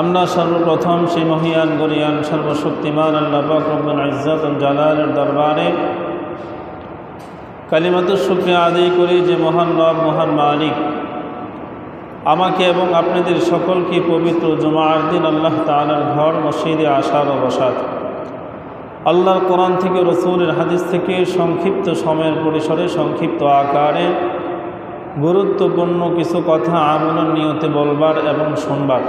আমরা সর্বপ্রথম সেই মহিয়ান গরিয়ান সর্বশক্তিমান আল্লাহ পাক রব্বুল ইজ্জত ওয়াল জালালের দরবারে কালিমাতুশ শুকরিয়া আদায় করি যে মহান রব, মহান মালিক আমাকে এবং আপনাদের সকলকে পবিত্র জুমার দিন আল্লাহ তাআলার ঘর মসজিদে আসার ও বসার, আল্লাহর কোরআন থেকে, রসুলের হাদিস থেকে সংক্ষিপ্ত সময়ের পরিসরে সংক্ষিপ্ত আকারে গুরুত্বপূর্ণ কিছু কথা আমলের নিয়তে বলবার এবং শুনবার,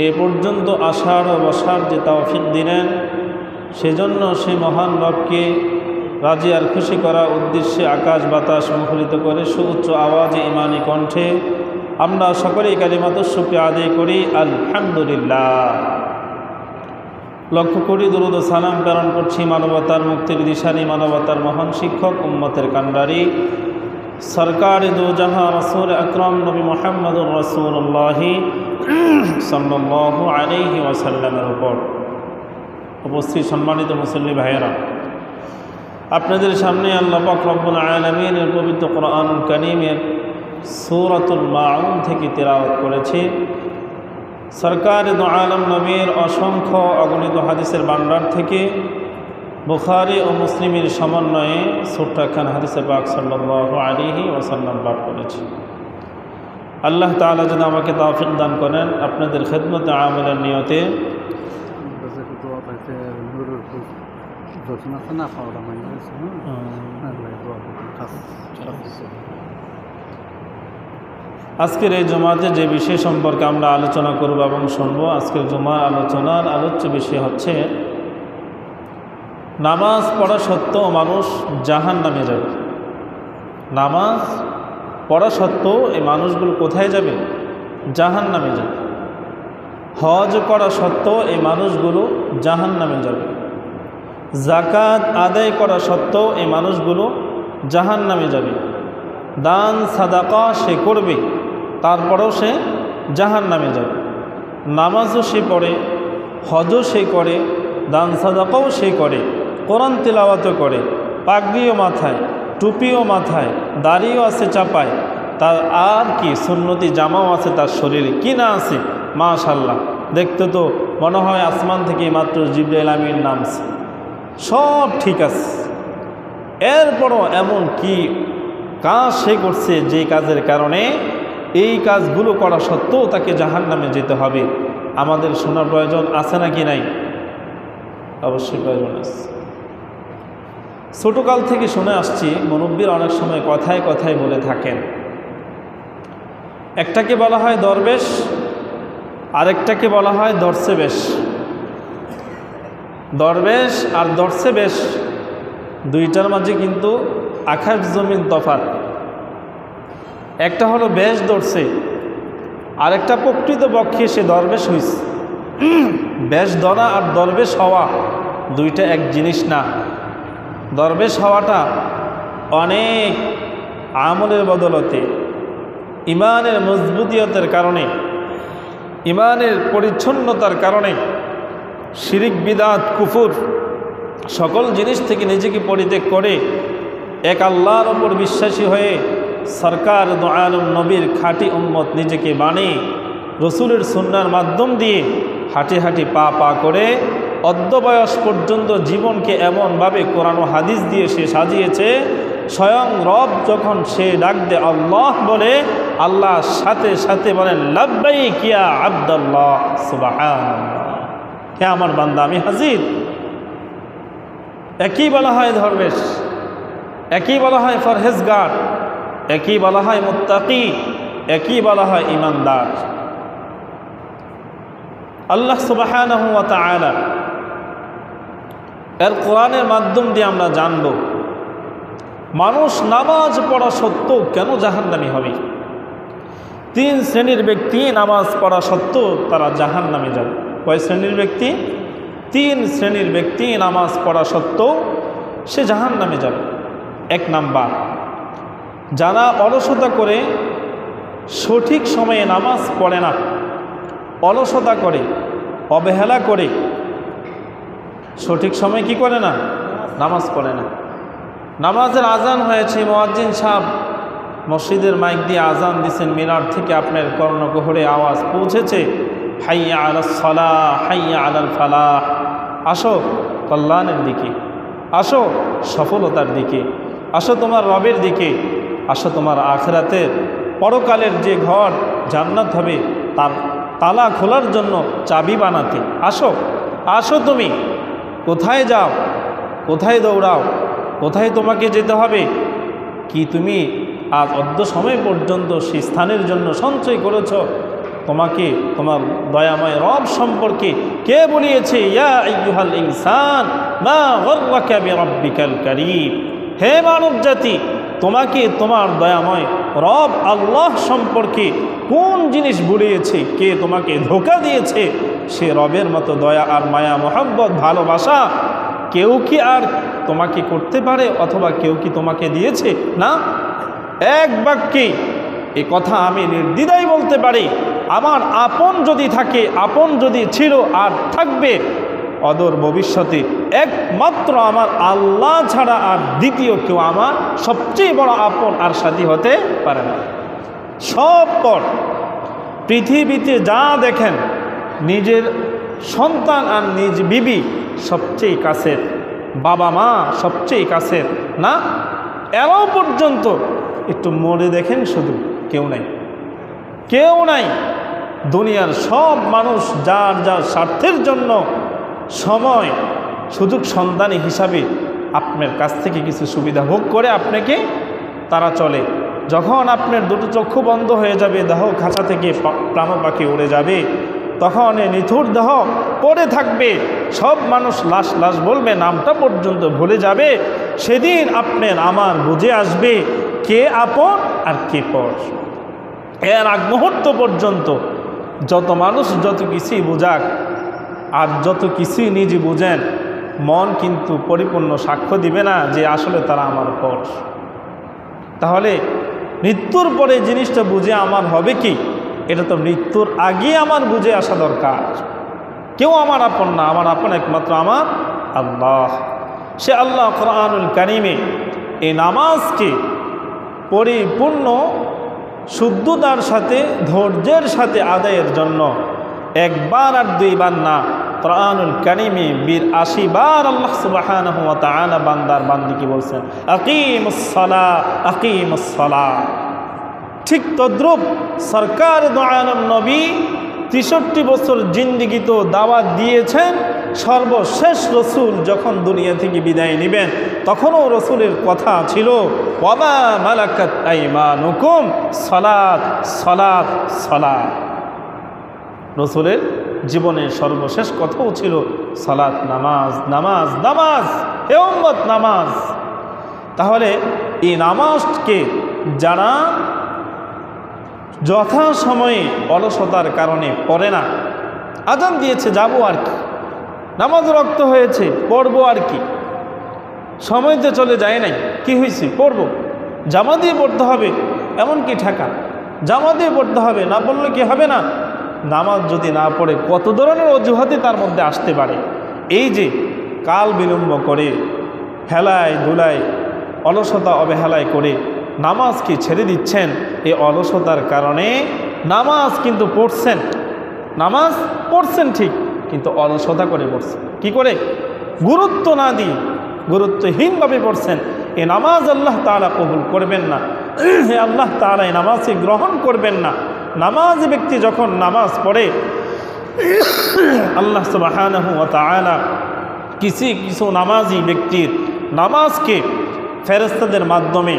এ পর্যন্ত আসার ও বসার যে তৌফিক দিলেন, সেজন্য সেই মহান রবকে রাজি আর খুশি করার উদ্দেশ্যে আকাশ বাতাস মুখরিত করে সুউচ্চ আওয়াজে ইমানি কণ্ঠে আমরা সকলেই কালিমাতুশ শুকরিয়া আদায় করি আলহামদুলিল্লাহ। লক্ষ্য করি দরুদ ও সালাম প্রেরণ করছি মানবতার মুক্তির দিশারি, মানবতার মহান শিক্ষক, উম্মতের কান্ডারি, সরকার দু জাহাঁ রাসূল আকরাম নবী মুহাম্মদুর রাসূলুল্লাহ সাল্লাল্লাহু আলাইহি ওয়াসাল্লামের উপর। উপস্থিত সম্মানিত মুসল্লি ভাইয়েরা, আপনাদের সামনে আল্লাহ পাক রব্বুল আলামিনের পবিত্র কোরআনুল কারীমের সূরাতুল মাউন থেকে তিলাওয়াত করেছি। সরকার দু আলম নবীর অসংখ্য অগণিত হাদিসের ভান্ডার থেকে বুখারী ও মুসলিমের সমন্বয়ে ছোট্ট একখান হাদিসে পাক সাল্লাল্লাহু আলাইহি ওয়াসাল্লাম পাঠ করেছি। আল্লাহ তাআলা যেন আমাকে তৌফিক দান করেন আপনাদের খেদমতে আমলের নিয়তে আজকের এই জুমাতে যে বিষয় সম্পর্কে আমরা আলোচনা করব এবং শুনব, আজকের জুমার আলোচনার আলোচ্য বিষয় হচ্ছে নামাজ পড়া সত্ত্বেও মানুষ জাহান্নামে যাবে। নামাজ পড়া সত্ত্বেও এই মানুষগুলো কোথায় যাবে? জাহান্নামে যাবে। হজ করা সত্ত্বেও এই মানুষগুলো জাহান্নামে যাবে। যাকাত আদায় করা সত্ত্বেও এই মানুষগুলো জাহান্নামে যাবে। দান সাদাকা সে করবে, তারপরেও সে জাহান্নামে যাবে। নামাজও সে পড়ে, হজও সে করে, দান সাদাকাও সে করে, কোরআন তিলাওয়াতও করে, পাগড়িও মাথায়, টুপিও মাথায়, দাড়িও আছে চাপায়, তার আর কি সুন্নতি জামাও আছে তার শরীরে, কি না আছে? মাশাআল্লাহ, দেখতে তো মনে হয় আসমান থেকে মাত্র জিবরাইল আমিন নামছে। সব ঠিক আছে, এরপরও এমন কি কাজ সে করছে যে কাজের কারণে এই কাজগুলো করা সত্ত্বেও তাকে জাহান্নামে যেতে হবে? আমাদের শোনার প্রয়োজন আছে নাকি নাই? অবশ্যই প্রয়োজন আছে। ছোটকাল থেকে শুনে আসছি, মুরব্বির অনেক সময় কথায় কথায় বলে থাকেন, একটাকে বলা হয় দরবেশ, আরেকটাকে বলা হয় দর্শে বেশ। দরবেশ আর দর্শে বেশ দুইটার মাঝে কিন্তু আকাশ জমিন তফাৎ। একটা হলো বেশ ধরছে, আরেকটা প্রকৃতপক্ষে সে দরবেশ হইছে। বেশ ধরা আর দরবেশ হওয়া দুইটা এক জিনিস না। দরবেশ হওয়াটা অনেক আমলের বদলতে, ইমানের মজবুতিয়তের কারণে, ইমানের পরিচ্ছন্নতার কারণে, শিরিক বিদাত কুফুর সকল জিনিস থেকে নিজেকে পরিত্যাগ করে এক আল্লাহর ওপর বিশ্বাসী হয়ে সরকার দু আলম নবীর খাঁটি উম্মত নিজেকে বানিয়ে রসুলের সুন্নাহর মাধ্যম দিয়ে হাঁটি হাঁটি পা পা করে অদ্য বয়স পর্যন্ত জীবনকে এমনভাবে কোরআন ও হাদিস দিয়ে সে সাজিয়েছে, স্বয়ং রব যখন সে ডাক দে আল্লাহ বলে, আল্লাহ সাথে সাথে বলেন লাব্বাইক ইয়া আব্দাল্লাহ, সুবহানাল্লাহ, হে আমার বান্দা আমি হাজির। একই বলা হয় দরবেশ, একই বলা হয় ফরহেজগার, একই বলা হয় মুত্তাকি, একই বলা হয় ইমানদার। আল্লাহ সুবহানাহু ওয়া তাআলা এর কোরআনের মাধ্যম দিয়ে আমরা জানব মানুষ নামাজ পড়া সত্ত্বেও কেন জাহান্নামী হবে। তিন শ্রেণীর ব্যক্তি নামাজ পড়া সত্ত্বেও তারা জাহান্নামে যাবে। কয় শ্রেণীর ব্যক্তি? তিন শ্রেণীর ব্যক্তি নামাজ পড়া সত্ত্বেও সে জাহান্নামে যাবে। এক নাম্বার, যারা অলসতা করে সঠিক সময়ে নামাজ পড়ে না, অলসতা করে, অবহেলা করে, সঠিক সময় কি করে না? নামাজ পড়ে না। নামাজের আজান হয়েছে, মুয়াজ্জিন সাহেব মসজিদের মাইক দিয়ে আজান দিচ্ছেন, মিনার থেকে আপনার কর্ণকুহরে আওয়াজ পৌঁছেছে, হাইয়া আলাস সালাহ, হাইয়া আলাল ফালাহ। আসো কল্যাণের দিকে, আসো সফলতার দিকে, আসো তোমার রবের দিকে, আসো তোমার আখিরাতের পরকালের যে ঘর জান্নাত হবে তার তালা খোলার জন্য চাবি বানাতে আসো। আসো তুমি কোথায় যাও, কোথায় দৌড়াও, কোথায় তোমাকে যেতে হবে, কি তুমি আজ অদ্য সময় পর্যন্ত সেই স্থানের জন্য সঞ্চয় করেছ? তোমাকে তোমার দয়াময় রব সম্পর্কে কে বলিয়েছে? ইয়া আইয়ুহাল ইনসান মা গররাকা বিরাব্বিকাল কারীম। হে মানব জাতি, তোমাকে তোমার দয়াময় রব আল্লাহ সম্পর্কে কোন জিনিস বলিয়েছে? কে তোমাকে ধোঁকা দিয়েছে? সে রবের মতো দয়া আর মায়া মোহাব্বত ভালোবাসা কেউ কি আর তোমাকে করতে পারে, অথবা কেউ কি তোমাকে দিয়েছে? না। এক বাক্যে এ কথা আমি নির্দ্বিধায় বলতে পারি, আমার আপন যদি থাকে, আপন যদি ছিল আর থাকবে অদূর ভবিষ্যতে, একমাত্র আমার আল্লাহ ছাড়া আর দ্বিতীয় কেউ আমার সবচেয়ে বড় আপন আর সাথী হতে পারে না। সব পর পৃথিবীতে যা দেখেন, নিজের সন্তান আর নিজ বিবি সবচেয়ে কাছের, বাবা মা সবচেয়ে কাছের না, এও পর্যন্ত একটু মরে দেখেন, শুধু কেউ নাই, কেউ নাই। দুনিয়ার সব মানুষ যার যার স্বার্থের জন্য সময় সুযোগ সন্ধানী হিসাবে আপনার কাছ থেকে কিছু সুবিধা ভোগ করে আপনাকে তারা চলে। যখন আপনার দুটো চক্ষু বন্ধ হয়ে যাবে, দেহ খাঁচা থেকে প্রাণ পাখি উড়ে যাবে, তখন এ নিথুর দেহ পড়ে থাকবে, সব মানুষ লাশ লাশ বলবে, নামটা পর্যন্ত ভুলে যাবে। সেদিন আপনার আমার বুঝে আসবে কে আপন আর কে পর। এর আগ মুহূর্ত পর্যন্ত যত মানুষ যত কিছুই বোঝাক আর যত কিছুই নিজে বুঝেন, মন কিন্তু পরিপূর্ণ সাক্ষ্য দিবে না যে আসলে তারা আমার পর। তাহলে মৃত্যুর পরে জিনিসটা বুঝে আমার হবে কি? এটা তো মৃত্যুর আগে আমার বুঝে আসা দরকার। কেউ আমার আপন না, আমার আপন একমাত্র আমার আল্লাহ। সে আল্লাহ কোরআনুল কারীমে এই নামাজকে পরিপূর্ণ শুদ্ধতার সাথে ধৈর্যের সাথে আদায়ের জন্য একবার আর দুইবার না, কোরআনুল কারীমে ৮২ বার আল্লাহ সুবহানাহু ওয়া তাআলা বান্দার বান্দিকে বলছেন আকিমুস সালাহ, আকিমুস সালাহ। ঠিক তদ্রূপ সরকার দু আলম নবী ৬৩ বছর জিন্দিগি তো দাওয়াত দিয়েছেন। সর্বশেষ রসুল যখন দুনিয়া থেকে বিদায় নেবেন, তখনও রসুলের কথা ছিল ওয়ামা মালাকাত আইমানুকুম সালাত সালাত সালাত। রসুলের জীবনের সর্বশেষ কথাও ছিল সালাত, নামাজ নামাজ নামাজ, হে উম্মত নামাজ। তাহলে এই নামাজকে যারা যথাসময়ে অলসতার কারণে পড়ে না, আজান দিয়েছে যাবো আর কি, নামাজ রক্ত হয়েছে পড়বো আর কি, সময়তে চলে যায় নাই, কি হয়েছে পড়বো, জামা দিয়ে পড়তে হবে, এমন কি ঠেকা, জামা দিয়ে পড়তে হবে, না পড়লে কি হবে না? নামাজ যদি না পড়ে কত ধরনের অজুহাতে তার মধ্যে আসতে পারে। এই যে কাল বিলম্ব করে, হেলায় ধুলায়, অলসতা অবহেলায় করে নামাজকে ছেড়ে দিচ্ছেন, এই অলসতার কারণে নামাজ কিন্তু পড়ছেন, নামাজ পড়ছেন ঠিক, কিন্তু অলসতা করে পড়ছেন। কি করে? গুরুত্ব না দিয়ে, গুরুত্বহীনভাবে পড়ছেন। এই নামাজ আল্লাহ তাআলা কবুল করবেন না, হে আল্লাহ তাআলা এই নামাজকে গ্রহণ করবেন না। নামাজি ব্যক্তি যখন নামাজ পড়ে, আল্লাহ সুবহানাহু ওয়া তাআলা কিছু নামাজি ব্যক্তির নামাজকে ফেরেশতাদের মাধ্যমে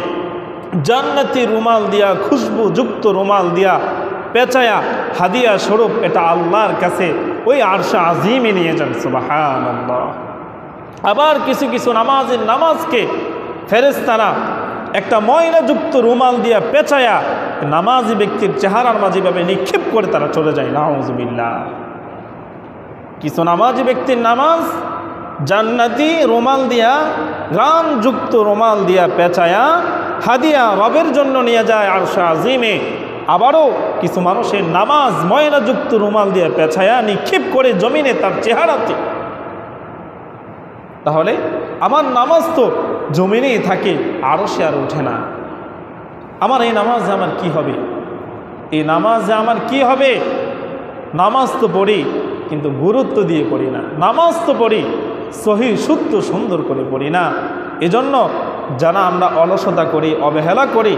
জান্নাতি রুমাল দিয়া, খুশবুযুক্ত রুমাল দিয়া পেঁচায়া হাদিয়া স্বরূপ এটা আল্লাহর কাছে ওই আরশে আজিমে নিয়ে যান। সুবহানাল্লাহ। আবার কিছু কিছু নামাজকে ফেরেশতারা একটা ময়লাযুক্ত রুমাল দিয়া পেঁচায়া নামাজি ব্যক্তির চেহারার মাঝে ভাবে নিক্ষেপ করে তারা চলে যায়। নাউযুবিল্লাহ। কিছু নামাজি ব্যক্তির নামাজ জান্নাতি রুমাল দিয়া, ঘ্রাণযুক্ত রুমাল দিয়া পেঁচায়া হাদিয়া রবের জন্য নিয়ে যায় আরশে আজিমে। আবারও কিছু মানুষের নামাজ ময়লাযুক্ত রুমাল দিয়ে পেঁচায়া নিক্ষেপ করে জমিনে তার চেহারাতে। তাহলে আমার নামাজ তো জমিনেই থাকে, আরশে আর ওঠে না। আমার এই নামাজে আমার কি হবে? এই নামাজে আমার কি হবে? নামাজ তো পড়ি কিন্তু গুরুত্ব দিয়ে পড়ি না, নামাজ তো পড়ি সহি শুদ্ধ সুন্দর করে পড়ি না। এজন্য যারা আমরা অলসতা করি, অবহেলা করি,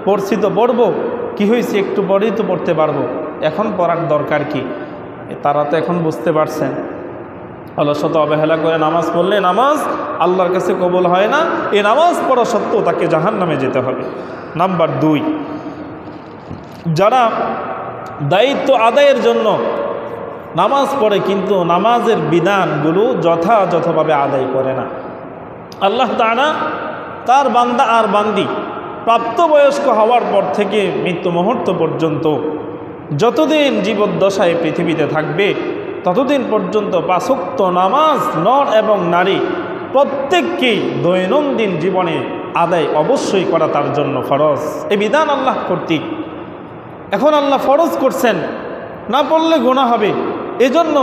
পড়ছি তো পড়বো, কী হয়েছে একটু পরেই তো পড়তে পারবো, এখন পড়ার দরকার কি, তারা তো এখন বুঝতে পারছেন অলসতা অবহেলা করে নামাজ পড়লে নামাজ আল্লাহর কাছে কবুল হয় না। এই নামাজ পড়া সত্ত্বেও তাকে জাহান্নামে যেতে হবে। নাম্বার 2, যারা দায়িত্ব আদায়ের জন্য নামাজ পড়ে কিন্তু নামাজের বিধানগুলো যথাযথভাবে আদায় করে না। আল্লাহ তাআলা তার বান্দা আর বান্দি প্রাপ্তবয়স্ক হওয়ার পর থেকে মৃত্যু মুহূর্ত পর্যন্ত যতদিন জীবদ্দশায় পৃথিবীতে থাকবে ততদিন পর্যন্ত 5 ওয়াক্ত নামাজ নর এবং নারী প্রত্যেককেই দৈনন্দিন জীবনে আদায় অবশ্যই করা তার জন্য ফরজ। এই বিধান আল্লাহ কর্তৃক। এখন আল্লাহ ফরজ করছেন, না পড়লে গুনাহ হবে, এজন্য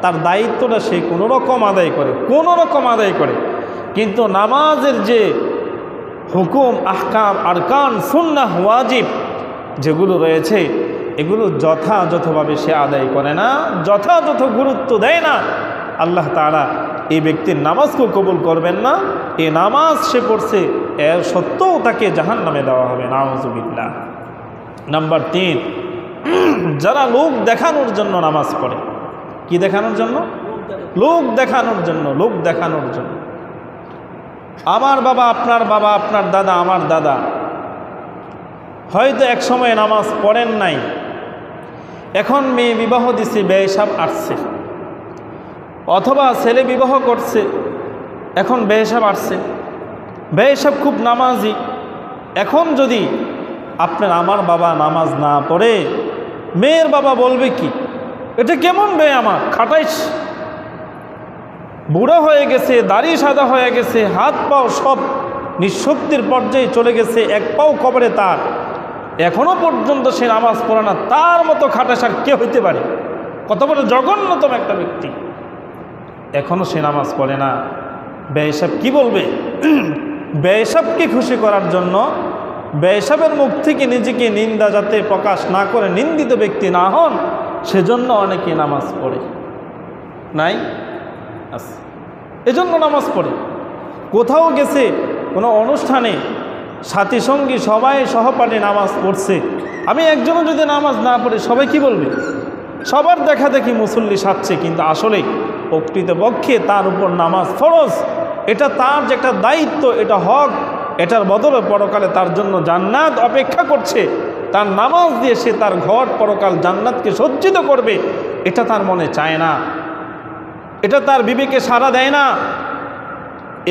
তার দায়িত্বটা সে কোনো রকম আদায় করে। কিন্তু নামাজের যে হুকুম, আহকাম, আরকান, সুন্নাহ, ওয়াজিব যেগুলো রয়েছে এগুলো যথাযথভাবে সে আদায় করে না, যথাযথ গুরুত্ব দেয় না। আল্লাহ তাআলা এই ব্যক্তির নামাজকেও কবুল করবেন না। এই নামাজ সে পড়ছে এর সত্ত্বেও তাকে জাহান্নামে দেওয়া হবে, নাউযুবিল্লাহ। নাম্বার 3, যারা লোক দেখানোর জন্য নামাজ পড়ে। কি দেখানোর জন্য? লোক দেখানোর জন্য। আমার বাবা, আপনার দাদা, আমার দাদা হয়তো এক সময় নামাজ পড়েন নাই, এখন মেয়ে বিবাহ দিছে, বেহিসাব আসছে, অথবা ছেলে বিবাহ করছে, এখন বেহিসাব আসছে, বেহিসাব খুব নামাজি। এখন যদি আমার বাবা নামাজ না পড়ে, মেয়ের বাবা বলবে কি, এটা কেমন মেয়ে আমার, খাটাইস, বুড়ো হয়ে গেছে, দাড়ি সাদা হয়ে গেছে, হাত পাও সব নিঃশক্তির পর্যায়ে চলে গেছে, এক পাও কবরে তার, এখনো পর্যন্ত সে নামাজ পড়ে না, তার মতো খাটাস আর কে হইতে পারে? কত বড় জঘন্যতম একটা ব্যক্তি, এখনো সে নামাজ পড়ে না। বেহিসাব কি বলবে? বেহিসাবকে খুশি করার জন্য, বেহিসাবের মুখ থেকে নিজেকে নিন্দা যাতে প্রকাশ না করে, নিন্দিত ব্যক্তি না হন, সেজন্য অনেকে নামাজ পড়ে নাই, এজন্য নামাজ পড়ে। কোথাও গেছে কোনো অনুষ্ঠানে, সাথী সঙ্গী সবাই সহপাঠে নামাজ পড়ছে, আমি একজনও যদি নামাজ না পড়ে সবাই কি বলবে? সবার দেখা দেখি মুসল্লি সাজছে, কিন্তু আসলে প্রকৃতপক্ষে তার উপর নামাজ ফরজ। এটা তার যে একটা দায়িত্ব, এটা হক, এটার বদলে পরকালে তার জন্য জান্নাত অপেক্ষা করছে। তার নামাজ দিয়ে সে তার ঘর পরকাল জান্নাতকে সজ্জিত করবে, এটা তার মনে চায় না, এটা তার বিবেকে সাড়া দেয় না,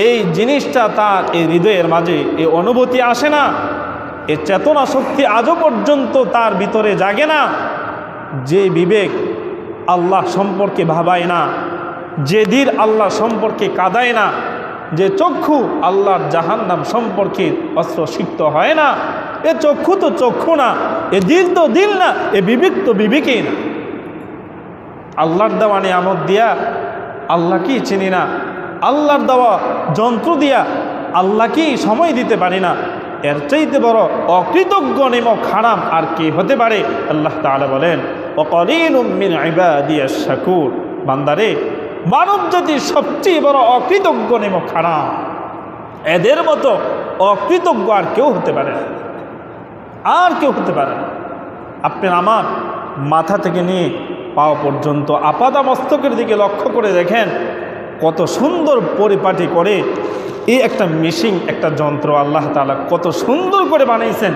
এই জিনিসটা তার এই হৃদয়ের মাঝে এই অনুভূতি আসে না, এই চেতনা শক্তি আজও পর্যন্ত তার ভিতরে জাগে না। যে বিবেক আল্লাহ সম্পর্কে ভাবায় না, যে দিল আল্লাহ সম্পর্কে কাঁদায় না, যে চক্ষু আল্লাহর জাহান্নাম সম্পর্কে অস্ত্রসিক্ত হয় না, এ চক্ষু তো চক্ষু না, এ দিল তো দিল না, এ বিবেক তো বিবেকই না। আল্লাহর দেওয়া নিয়ামত দিয়া আল্লাহকেই চিনি না, আল্লাহর দেওয়া যন্ত্র দিয়া আল্লাহকেই সময় দিতে পারি না, এর চাইতে বড় অকৃতজ্ঞ নিমক হারাম আর কি হতে পারে? আল্লাহ তাআলা বলেন, ওয়াকালিলুম মিন ইবাদিয়াশ শাকুর, বান্দারে মানব জাতির সবচেয়ে বড় অকৃতজ্ঞ নিমক হারাম, এদের মতো অকৃতজ্ঞ আর কেউ হতে পারে না, আর কেউ হতে পারে না। আপনার আমার মাথা থেকে নিয়ে পাও পর্যন্ত আপাদা মস্তকের দিকে লক্ষ্য করে দেখেন কত সুন্দর পরিপাটি করে এই একটা মেশিন, একটা যন্ত্র আল্লাহ তাআলা কত সুন্দর করে বানিয়েছেন।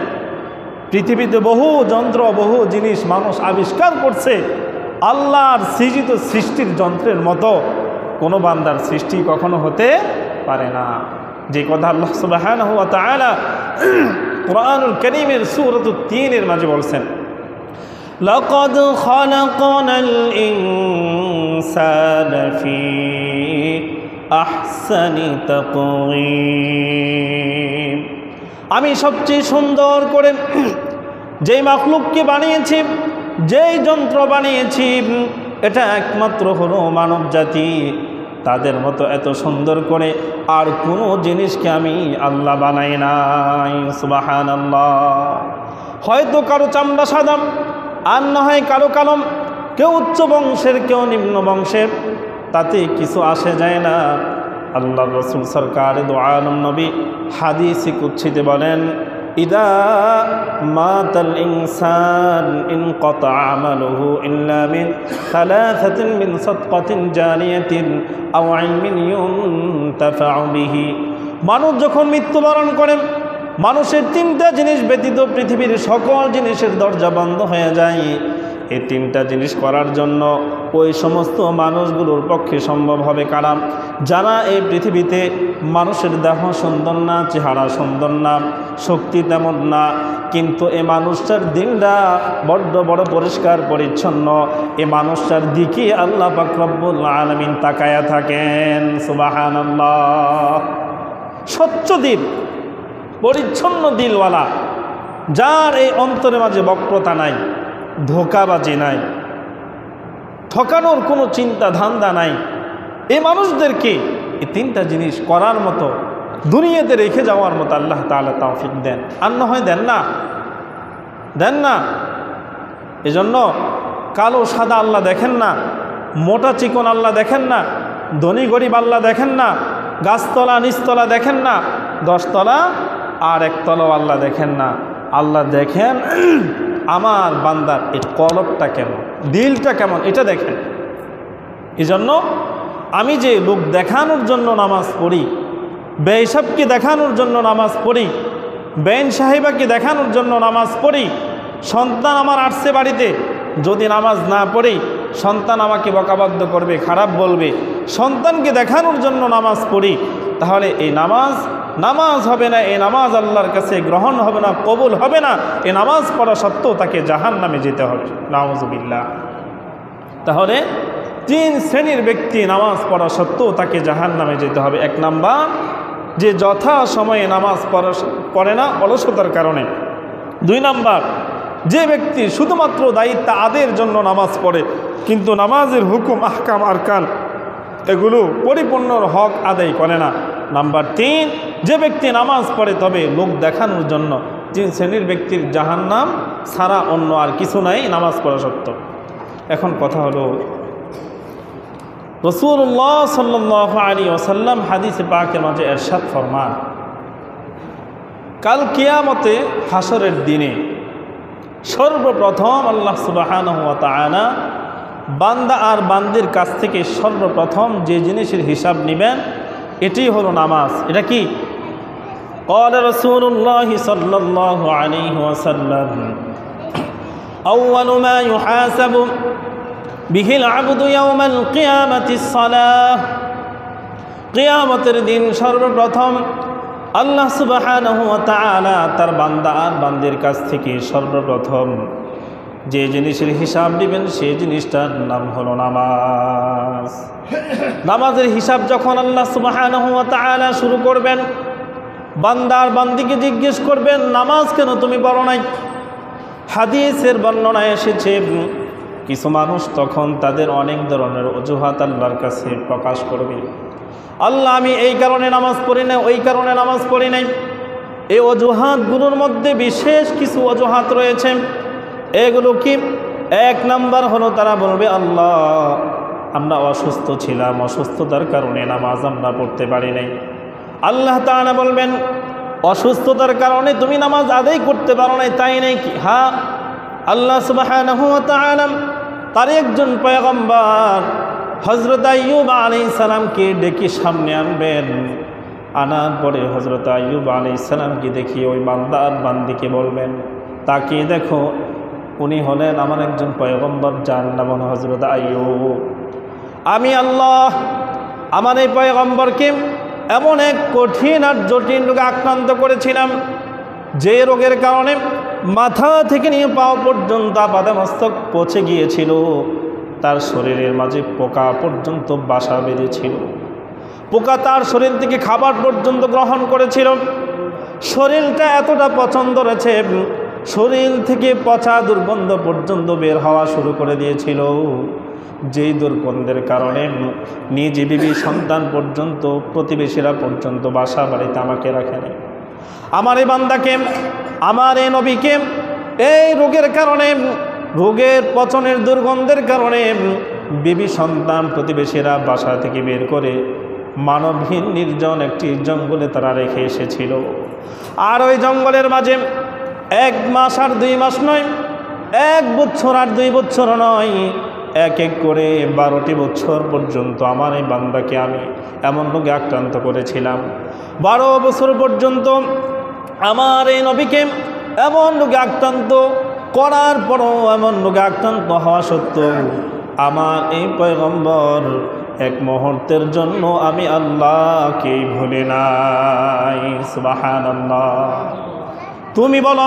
পৃথিবীতে বহু যন্ত্র, বহু জিনিস মানুষ আবিষ্কার করছে, আল্লাহর সৃজিত সৃষ্টির যন্ত্রের মতো কোনো বান্দার সৃষ্টি কখনো হতে পারে না। যে কথা আল্লাহ সুবহানাহু ওয়া তাআলা কুরআনুল কারীমের সূরা ৩ মাঝে বলছেন, লাকাদ খালাকনাল ইনসানা ফি আহসানি তাকওয়িম, আমি সবচেয়ে সুন্দর করে যেই মাখলুককে বানিয়েছি, যেই যন্ত্র বানিয়েছি, এটা একমাত্র হলো মানব জাতি, তাদের মতো এত সুন্দর করে আর কোনো জিনিসকে আমি আল্লাহ বানাই নাই। সুবহানাল্লাহ। হয়তো কারো চামড়া সাদা, আর না হয় কারো কালো, কেউ উচ্চ বংশের, কেউ নিম্ন বংশের, তাতে কিছু আসে যায় না। আল্লাহ রসুল সরকার দু আলম নবী হাদিসে কুদসিতে বলেন, ইদা মাতাল ইনসান ইনকাতা আমালুহু ইল্লা মিন সালাসাতিন মিন সাদকাতিন জারিয়াতিন আও ইলমিন ইউনতাফাউ বিহি। মানুষ যখন মৃত্যুবরণ করেন, মানুষের তিনটা জিনিস ব্যতীত পৃথিবীর সকল জিনিসের দরজা বন্ধ হয়ে যায়। এই তিনটা জিনিস করার জন্য ওই সমস্ত মানুষগুলোর পক্ষে সম্ভব হবে কারা? যারা এই পৃথিবীতে মানুষের দেহ সুন্দর না, চেহারা সুন্দর না, শক্তি তেমন না, কিন্তু এই মানুষটার দিলটা বড্ড বড় পরিষ্কার পরিচ্ছন্ন, এই মানুষটার দিকে আল্লাহ পাক রব্বুল আলামিন তাকায়া থাকেন। সুবহানাল্লাহ। স্বচ্ছ দিল, পরিচ্ছন্ন দিলওয়ালা, যার এই অন্তরের মাঝে বক্রতা নাই, ধোঁকাবাজি নাই, ঠকানোর কোনো চিন্তা ধান্দা নাই, এই মানুষদেরকে এই তিনটা জিনিস করার মতো, দুনিয়াতে রেখে যাওয়ার মতো আল্লাহ তাআলা তৌফিক দেন। আর না হয় দেন না, দেন না। এজন্য কালো সাদা আল্লাহ দেখেন না, মোটা চিকন আল্লাহ দেখেন না, ধনী গরিব আল্লাহ দেখেন না, গাছতলা নিচতলা দেখেন না, 10 তলা আর 1 তলাও আল্লাহ দেখেন না। আল্লাহ দেখেন আমার বান্দার এই কলবটা কেমন, দিলটা কেমন, এটা দেখেন। এজন্য আমি যে লোক দেখানোর জন্য নামাজ পড়ি, বেহিসাবকে দেখানোর জন্য নামাজ পড়ি, বেইন সাহেবাকে দেখানোর জন্য নামাজ পড়ি, সন্তান আমার আসছে বাড়িতে, যদি নামাজ না পড়ি সন্তান আমাকে বকাবদ্ধ করবে, খারাপ বলবে, সন্তানকে দেখানোর জন্য নামাজ পড়ি, তাহলে এই নামাজ হবে না, এই নামাজ আল্লাহর কাছে গ্রহণ হবে না, কবুল হবে না। এই নামাজ পড়া সত্ত্বেও তাকে জাহান্নামে যেতে হবে, নাউযুবিল্লাহ। তাহলে 3 শ্রেণীর ব্যক্তি নামাজ পড়া সত্ত্বেও তাকে জাহান্নামে যেতে হবে। 1 নাম্বার, যে যথা সময়ে নামাজ পড়ে না অলসতার কারণে। 2 নাম্বার, যে ব্যক্তি শুধুমাত্র দায়িত্ব আদের জন্য নামাজ পড়ে, কিন্তু নামাজের হুকুম, আহকাম, আরকান এগুলো পরিপূর্ণ হক আদায় করে না। নাম্বার 3, যে ব্যক্তি নামাজ পড়ে তবে লোক দেখানোর জন্য। 3 শ্রেণীর ব্যক্তির জাহান্নাম ছাড়া অন্য আর কিছু নাই নামাজ পড়া সত্ত্বেও। এখন কথা হলো, রাসূলুল্লাহ সাল্লাল্লাহু আলাইহি ওয়াসাল্লাম হাদিসে পাকের মাঝে ইরশাদ ফরমান, কাল কিয়ামতে হাসরের দিনে সর্বপ্রথম আল্লাহ সুবহানাহু ওয়া তাআলা বান্দা আর বান্দির কাছ থেকে সর্বপ্রথম যে জিনিসের হিসাব নেবেন এটি হলো নামাজ। এটা কি? ক্বালা রাসূলুল্লাহ সাল্লাল্লাহু আলাইহি ওয়াসাল্লাম, আউয়ালু মা ইউহাসাবু বিহিল আবদু ইয়াওমাল কিয়ামাতিস সালাহ। কিয়ামতের দিন সর্বপ্রথম আল্লাহ সুবহানাহু ওয়া তাআলা তার বান্দা আর বান্দির কাছ থেকে সর্বপ্রথম যে জিনিসের হিসাব নেবেন সেই জিনিসটার নাম হলো নামাজ। নামাজের হিসাব যখন আল্লাহ সুবহানাহু ওয়া তাআলা শুরু করবেন, বান্দা আর বান্দিকে জিজ্ঞেস করবেন, নামাজ কেন তুমি পড়ো নাই? হাদিসের বর্ণনায় এসেছে, কিছু মানুষ তখন তাদের অনেক ধরনের অজুহাত আল্লাহর কাছে প্রকাশ করবে। আল্লাহ, আমি এই কারণে নামাজ পড়ি না, ওই কারণে নামাজ পড়ি নাই। এই অজুহাতগুলোর মধ্যে বিশেষ কিছু অজুহাত রয়েছে। এগুলো কি? 1 নাম্বার হলো তারা বলবে, আল্লাহ আমরা অসুস্থ ছিলাম, অসুস্থতার কারণে নামাজ আমরা পড়তে পারি নাই। আল্লাহ তাআলা বলবেন, অসুস্থতার কারণে তুমি নামাজ আদায় করতে পারো নাই, তাই নাকি? হ্যাঁ, আল্লাহ সুবহানাহু ওয়া তাআলা তার একজন পয়গম্বর হযরত আইয়ুব আলাইহিস সালামকে ডেকে সামনে আনবেন। আনার পরে হযরত আইয়ুব আলাইহিস সালামকে দেখিয়ে ওই বান্দা আর বান্দিকে বলবেন, তাকে দেখো, উনি হলেন আমার একজন পয়গম্বর, যার নাম হযরত আইয়ুব। আমি আল্লাহ আমার এই পয়গম্বরকে এমন এক কঠিন আর জটিল রোগে আক্রান্ত করেছিলাম, যে রোগের কারণে মাথা থেকে নিয়ে পাও পর্যন্ত আপাদমস্তক পচে গিয়েছিল, তার শরীরের মাঝে পোকা পর্যন্ত বাসা বেঁধেছিল, পোকা তার শরীর থেকে খাবার পর্যন্ত গ্রহণ করেছিল। শরীরটা এতটা পছন্দ রয়েছে, শরীর থেকে পচা দুর্গন্ধ পর্যন্ত বের হওয়া শুরু করে দিয়েছিল, যেই দুর্গন্ধের কারণে নিজ বিবি সন্তান পর্যন্ত, প্রতিবেশীরা পর্যন্ত বাসা বাড়িতে আমাকে রাখেনি। আমার এই বান্দাকে, আমার এই নবীকে এই রোগের কারণে রোগের পচনের দুর্গন্ধের কারণে বিবি সন্তান প্রতিবেশীরা বাসা থেকে বের করে মানবহীন নির্জন একটি জঙ্গলে তারা রেখে এসেছিল। আর ওই জঙ্গলের মাঝে 1 মাস আর 2 মাস নয়, 1 বছর আর 2 বছর নয়, এক এক করে 12টি বছর পর্যন্ত আমার এই বান্দাকে আমি এমন রোগে আক্রান্ত করেছিলাম। 12 বছর পর্যন্ত আমার এই নবীকে এমন রোগে আক্রান্ত করার পরও, এমন রোগে আক্রান্ত হওয়া সত্ত্বেও আমার এই পয়গম্বর এক মুহূর্তের জন্য আমি আল্লাহকে ভুলে নাই। সুবহানাল্লাহ। তুমি বলো,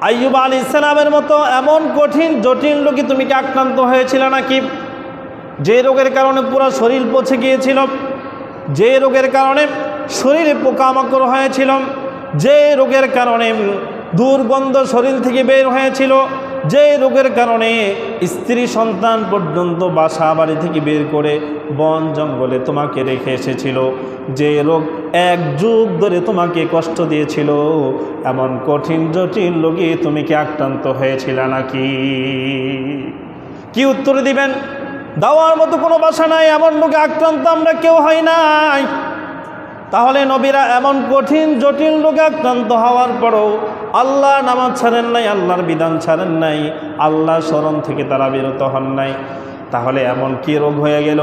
আইয়ুব আলাইহিস সালামের মতো এমন কঠিন জটিল রোগে তুমি কি আক্রান্ত হয়েছিলে নাকি? যে রোগের কারণে পুরো শরীর পচে গিয়েছিল, যে রোগের কারণে শরীরে পোকামাকড় হয়েছিল, যে রোগের কারণে দুর্গন্ধ শরীর থেকে বের হয়েছিল, যে রোগের কারণে স্ত্রী সন্তান পর্যন্ত বাসা বাড়ি থেকে বের করে বন জঙ্গলে তোমাকে রেখে এসেছিল, যে রোগ 1 যুগ ধরে তোমাকে কষ্ট দিয়েছিল, এমন কঠিন জটিল রোগে তুমি কি আক্রান্ত হয়েছিল নাকি? কি উত্তর দিবেন? দেওয়ার মতো কোনো ভাষা নাই। এমন রোগে আক্রান্ত আমরা কেউ হয় নাই। তাহলে নবীরা এমন কঠিন জটিল রোগে আক্রান্ত হওয়ার পরও আল্লাহ নামাজ ছাড়েন নাই, আল্লাহর বিধান ছাড়েন নাই, আল্লাহ স্মরণ থেকে তারা বিরত হন নাই। তাহলে এমন কি রোগ হয়ে গেল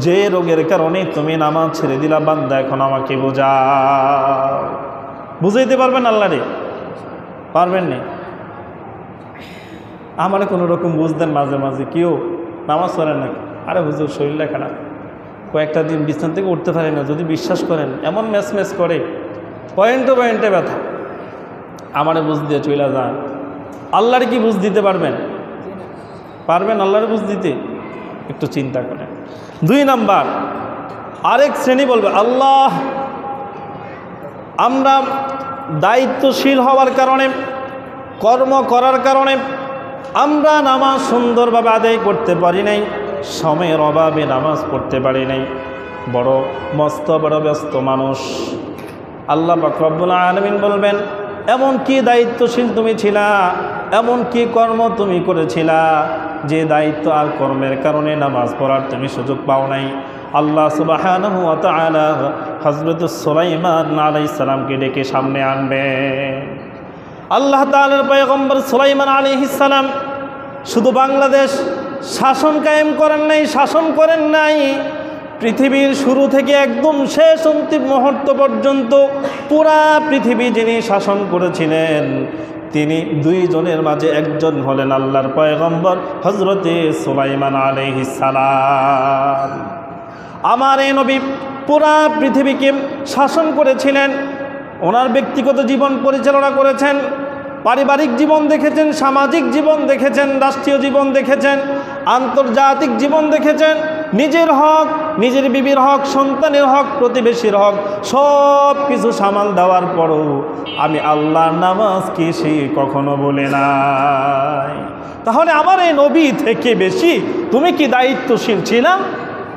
যে রোগের কারণে তুমি নামাজ ছেড়ে দিলা? বান্দা এখন আমাকে বোঝাও। বুঝাইতে পারবেন আল্লাহ রে? পারবেন না? আমার কোনো রকম বুঝতেন মাঝে মাঝে, কেউ নামাজ পড়েন নাকি? আরে হুজুর শরীরটা খারাপ, কয়েকটা দিন বিছানা থেকে উঠতে পারি না। যদি বিশ্বাস করেন এমন ম্যাচ করে, পয়েন্টে ব্যথা। আমারে বুঝ দিয়ে চইলা যান। আল্লাহর কি বুঝ দিতে পারবেন? পারবেন আল্লাহর বুঝ দিতে? একটু চিন্তা করেন। 2 নাম্বার, আরেক শ্রেণী বলবে, আল্লাহ আমরা দায়িত্বশীল হওয়ার কারণে, কর্ম করার কারণে আমরা নামাজ সুন্দরভাবে আদায় করতে পারি নাই, সময়ের অভাবে নামাজ পড়তে পারি নাই, বড় মস্ত বড় ব্যস্ত মানুষ। আল্লাহ পাক রব্বুল আলামিন বলবেন, এমন কি দায়িত্বশীল তুমি ছিলা, এমন কি কর্ম তুমি করেছিলা যে দায়িত্ব আর কর্মের কারণে নামাজ পড়ার তুমি সুযোগ পাও নাই? আল্লাহ সুবহানাহু ওয়া তাআলা হযরত সুলাইমান আলাইহিস সালামকে ডেকে সামনে আনবেন। আল্লাহ তাআলার পয়গম্বর সুলাইমান আলাইহিস সালাম শুধু বাংলাদেশ শাসন কায়েম করেন নাই, শাসন করেন নাই, পৃথিবীর শুরু থেকে একদম শেষ অন্তিম মুহূর্ত পর্যন্ত পুরা পৃথিবী যিনি শাসন করেছিলেন তিনি 2 জনের মাঝে একজন হলেন আল্লাহর পয়গম্বর হযরতে সুলাইমান আলাইহিস সালাম। আমার এই নবী পুরা পৃথিবীকে শাসন করেছিলেন। ওনার ব্যক্তিগত জীবন পরিচালনা করেছেন, পারিবারিক জীবন দেখেছেন, সামাজিক জীবন দেখেছেন, রাষ্ট্রীয় জীবন দেখেছেন, আন্তর্জাতিক জীবন দেখেছেন। নিজের হক, নিজের বিবির হক, সন্তানের হক, প্রতিবেশীর হক সব কিছু সামাল দেওয়ার পরও আমি আল্লাহর নামাজ কি সে কখনো বলে নাই। তাহলে আমার এই নবী থেকে বেশি তুমি কি দায়িত্বশীল ছিলা?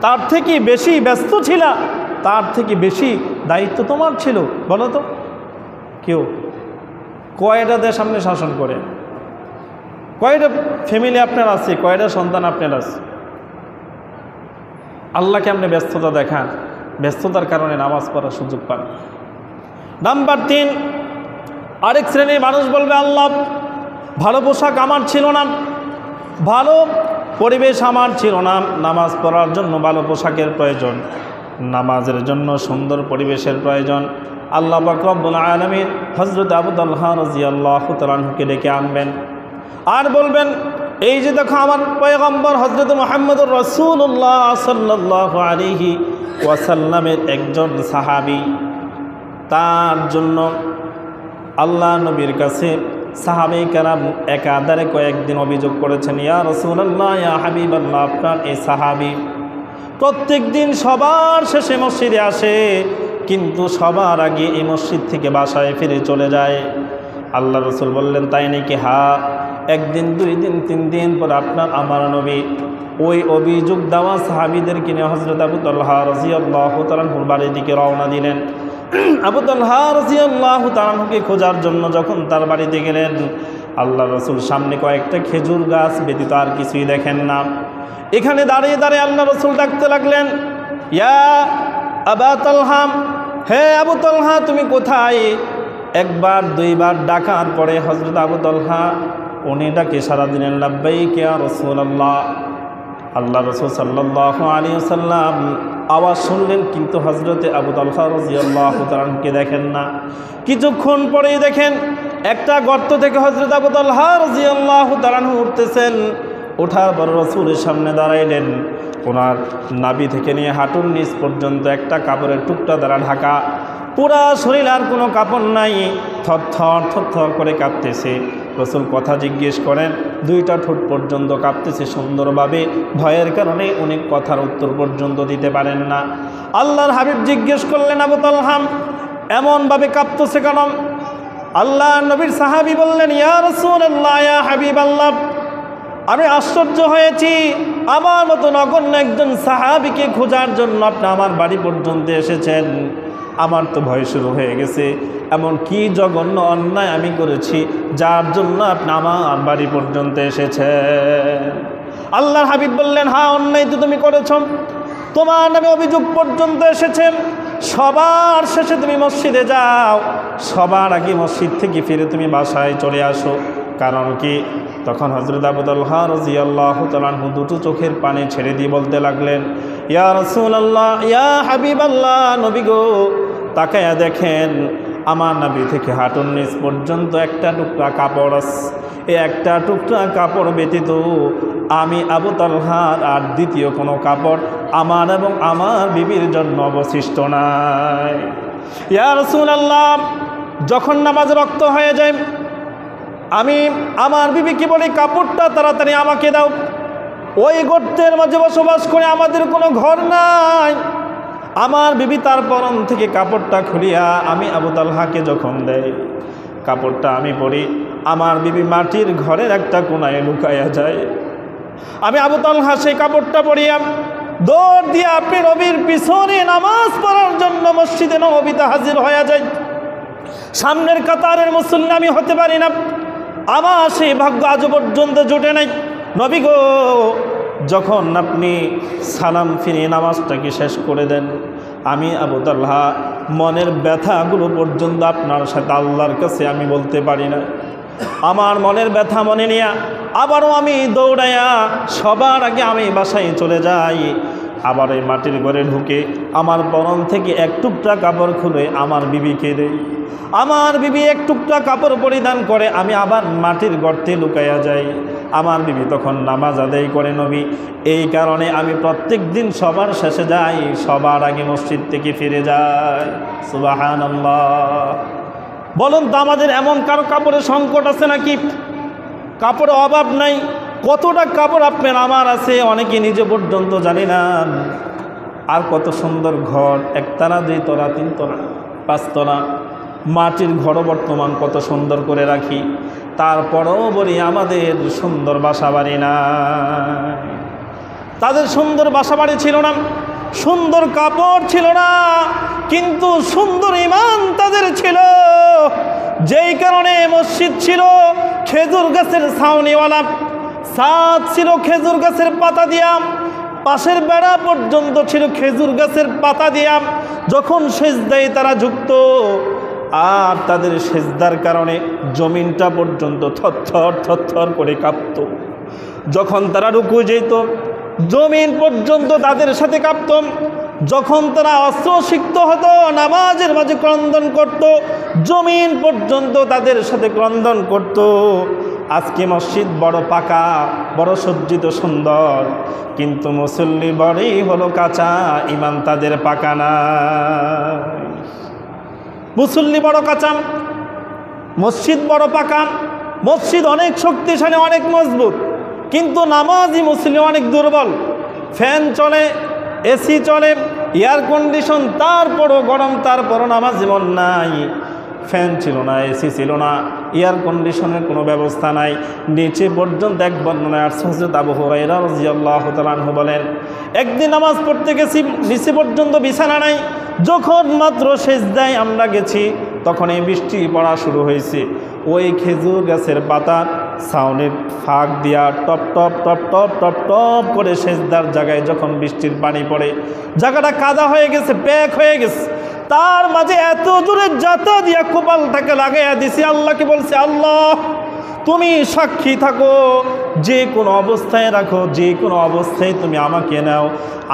তার থেকে বেশি ব্যস্ত ছিলা? তার থেকে বেশি দায়িত্ব তোমার ছিল? বলো তো কেউ? কয়টা দেশ আপনি শাসন করে? কয়টা ফ্যামিলি আপনার আছে? কয়টা সন্তান আপনার আছে? আল্লাহকে আপনি ব্যস্ততা দেখান, ব্যস্ততার কারণে নামাজ পড়ার সুযোগ পান। নাম্বার 3, আরেক শ্রেণীর মানুষ বলবে, আল্লাহ ভালো পোশাক আমার ছিল না, ভালো পরিবেশ আমার ছিল না, নামাজ পড়ার জন্য ভালো পোশাকের প্রয়োজন, নামাজের জন্য সুন্দর পরিবেশের প্রয়োজন। আল্লাহ পাক রব্বুল আলামিন হযরত আবু তালহা রাদিয়াল্লাহু তাআলা আনহুকে ডেকে আনবেন আর বলবেন, এই যে দেখো আমার পয়গম্বর হযরত মুহাম্মদুর রাসূলুল্লাহ সাল্লাল্লাহু আলাইহি ওয়াসাল্লামের একজন সাহাবী, তার জন্য আল্লাহ নবীর কাছে সাহাবায়ে কেরাম একাধারে কয়েকদিন অভিযোগ করেছেন, ইয়া রাসূলুল্লাহ, ইয়া হাবিবাল্লাহ, আপনার এই সাহাবী প্রত্যেক দিন সবার শেষে মসজিদে আসে, কিন্তু সবার আগে এই মসজিদ থেকে বাসায় ফিরে চলে যায়। আল্লাহ রসুল বললেন, তাই নাকি? হ্যাঁ, 1 দিন 2 দিন 3 দিন পর আপনার আমার নবী ওই অভিযোগ দেওয়া সাহাবীদেরকে নিয়ে হযরত আবু তালহা রাদিয়াল্লাহু তাআলা আনহুর বাড়ির দিকে রওনা দিলেন। আবু তালহা রাদিয়াল্লাহু তাআলা আনহুকে খোঁজার জন্য যখন তার বাড়িতে গেলেন, আল্লাহ রসুল সামনে কয়েকটা খেজুর গাছ ব্যতীত আর কিছুই দেখেন না। এখানে দাঁড়িয়ে দাঁড়িয়ে আল্লাহ রসুল ডাকতে লাগলেন, ইয়া আবা তালহা, হে আবু তালহা তুমি কোথায়? একবার দুইবার ডাকার পরে হযরত আবু তালহা উনি ডাকে সারা দিনের লাব্বাইক ইয়া রাসূলুল্লাহ। আল্লাহ রসুল সাল্লাল্লাহু আলাইহি ওয়াসাল্লাম আওয়াজ শুনলেন, কিন্তু হযরতে আবু তালহা রাদিয়াল্লাহু তাআলাকে দেখেন না। কিছুক্ষণ পরেই দেখেন একটা গর্ত থেকে হযরত আবু তালহা রাদিয়াল্লাহু তাআলা উঠতেছেন। ওঠার পর রসুলের সামনে দাঁড়াইলেন। ওনার নাভি থেকে নিয়ে হাঁটুর নিচ পর্যন্ত একটা কাপড়ের টুকরা দ্বারা ঢাকা, পুরা শরীর আর কোনো কাপড় নাই, থরথর করে কাঁপতেছে। রসুল কথা জিজ্ঞেস করেন, দুইটা ঠোঁট পর্যন্ত কাঁপতেছে সুন্দরভাবে, ভয়ের কারণে উনি কথার উত্তর পর্যন্ত দিতে পারেন না। আল্লাহর হাবিব জিজ্ঞেস করলেন, আবু তালহা এমনভাবে কাঁপতেছে কেন? আল্লাহ নবীর সাহাবী বললেন, ইয়া রাসূলুল্লাহ, ইয়া হাবিবাল্লাহ, আমি আশ্চর্য হয়েছি, আমার মতো নগণ্য একজন সাহাবীকে খোঁজার জন্য আপনি আমার বাড়ি পর্যন্ত এসেছেন। আমার তো ভয় শুরু হয়ে গেছে, এমন কি জঘন্য অন্যায় আমি করেছি যার জন্য আপনি আমার বাড়ি পর্যন্ত এসেছেন? আল্লাহর হাবিব বললেন, হ্যাঁ, অন্যায় তো তুমি করেছ, তোমার নামে অভিযোগ পর্যন্ত এসেছে। সবার শেষে তুমি মসজিদে যাও, সবার আগে মসজিদ থেকে ফিরে তুমি বাসায় চলে আসো। কারণ কি? তখন হযরত আবু তালহা রাদিয়াল্লাহু তাআলা দুটো চোখের পানি ছেড়ে দিয়ে বলতে লাগলেন, ইয়া রাসূলুল্লাহ, ইয়া হাবিবাল্লাহ, নবী গো, তাকায়া দেখেন আমার নাভি থেকে হাঁটুর নিচ পর্যন্ত একটা টুকরা কাপড় আছে। এই একটা টুকরা কাপড় ব্যতীত আমি আবু তালহার আর দ্বিতীয় কোনো কাপড় আমার এবং আমার বিবির জন্য অবশিষ্ট নাই। ইয়া রাসূলুল্লাহ, যখন নামাজ রক্ত হয়ে যায় আমি আমার বিবিকে বলি, কাপড়টা তাড়াতাড়ি আমাকে দাও। ওই গর্তের মাঝে বসবাস করে আমাদের কোনো ঘর নাই। আমার বিবি তার পরন থেকে কাপড়টা খুলিয়া আমি আবু তালহাকে যখন দেয়, কাপড়টা আমি পরি, আমার বিবি মাটির ঘরের একটা কোনায় লুকাইয়া যায়। আমি আবু তালহা সেই কাপড়টা পরিয়া দৌড় দিয়ে আপনি নবীর পিছনে নামাজ পড়ার জন্য মসজিদে নববীতে হাজির হয়ে যায়। সামনের কাতারের মুসল্লি আমি হতে পারি না, আমার সেই ভাগ্য আজ পর্যন্ত জুটে নাই। নবী গো, যখন আপনি সালাম ফিরিয়ে নামাজটাকে শেষ করে দেন, আমি আবু তালহা মনের ব্যথাগুলো পর্যন্ত আপনার সাথে আল্লাহর কাছে আমি বলতে পারি না। আমার মনের ব্যথা মনে নিয়ে আবারও আমি দৌড়াইয়া সবার আগে আমি বাসায় চলে যাই। আবার এই মাটির ঘরে ঢুকে আমার পরন থেকে এক টুকরা কাপড় খুলে আমার বিবিকে দেই। আমার বিবি এক টুকরা কাপড় পরিধান করে, আমি আবার মাটির গর্তে লুকাইয়া যাই। আমার বিবি তখন নামাজ আদায় করে নবী। এই কারণে আমি প্রত্যেক দিন সবার শেষে যাই, সবার আগে মসজিদ থেকে ফিরে যাই। সুবহানাল্লাহ। বলুন তো, আমাদের এমন কারো কাপড়ের সংকট আছে নাকি? কাপড়ের অভাব নাই। কতটা কাপড় আপনার আমার আছে অনেকে নিজে পর্যন্ত জানি না। আর কত সুন্দর ঘর, একতলা, দুইতলা, তিনতলা, পাঁচতলা মাটির ঘরও বর্তমান কত সুন্দর করে রাখি। তারপরেও বলি আমাদের সুন্দর বাসা বাড়ি না। তাদের সুন্দর বাসা বাড়ি ছিল না, সুন্দর কাপড় ছিল না, কিন্তু সুন্দর ঈমান তাদের ছিল। যেই কারণে মসজিদ ছিল খেজুর গাছের ছাউনিওয়ালা, ছাদ ছিল খেজুর গাছের পাতা দিয়া, পাশের বেড়া পর্যন্ত ছিল খেজুর গাছের পাতা দিয়া। যখন সেজদায় তারা ঝুঁকত আর তাদের সেজদার কারণে জমিনটা পর্যন্ত থরথর করে কাঁপত। যখন তারা রুকু যেত জমিন পর্যন্ত তাদের সাথে কাঁপত। যখন তারা অস্ত্র শিখত হতো নামাজের মাঝে ক্রন্দন করত, জমিন পর্যন্ত তাদের সাথে ক্রন্দন করত। আজকে মসজিদ বড় পাকা, বড় সজ্জিত, সুন্দর, কিন্তু মুসল্লি বড়ই হলো কাঁচা, ঈমান তাদের পাকা না। মুসল্লি বড় কাঁচা, মসজিদ বড় পাকা। মসজিদ অনেক শক্তিশালী, অনেক মজবুত, কিন্তু নামাজি মুসল্লি অনেক দুর্বল। ফ্যান চলে, এসি চলে, এয়ার কন্ডিশন, তারপরও গরম, তারপরও নামাজি মন নাই। ফ্যান ছিল না, এসি ছিল না, এয়ার কন্ডিশনের কোনো ব্যবস্থা নাই। নিচে পর্যন্ত এক বর্ণনায় আসছে, হযরত আবু হুরায়রা রাদিয়াল্লাহু তাআলা আনহু বলেন, একদিন নামাজ পড়তে গেছি, নিচে পর্যন্ত বিছানা নাই। যখন মাত্র সেজদায় আমরা গেছি তখন এই বৃষ্টি পড়া শুরু হয়েছে। ওই খেজুর গাছের পাতা ছাউনির ফাঁক দিয়া top top top top top top করে সেজদার জায়গায় যখন বৃষ্টির পানি পড়ে, জায়গাটা কাদা হয়ে গেছে, প্যাক হয়ে গেছে, তার মাঝে এত জোরে জাতা দিয়া কপালটাকে লাগাইয়া দিছি। আল্লাহকে বলছে, আল্লাহ তুমি সাক্ষী থাকো, যে কোনো অবস্থায় রাখো, যে কোনো অবস্থায় তুমি আমাকে নাও,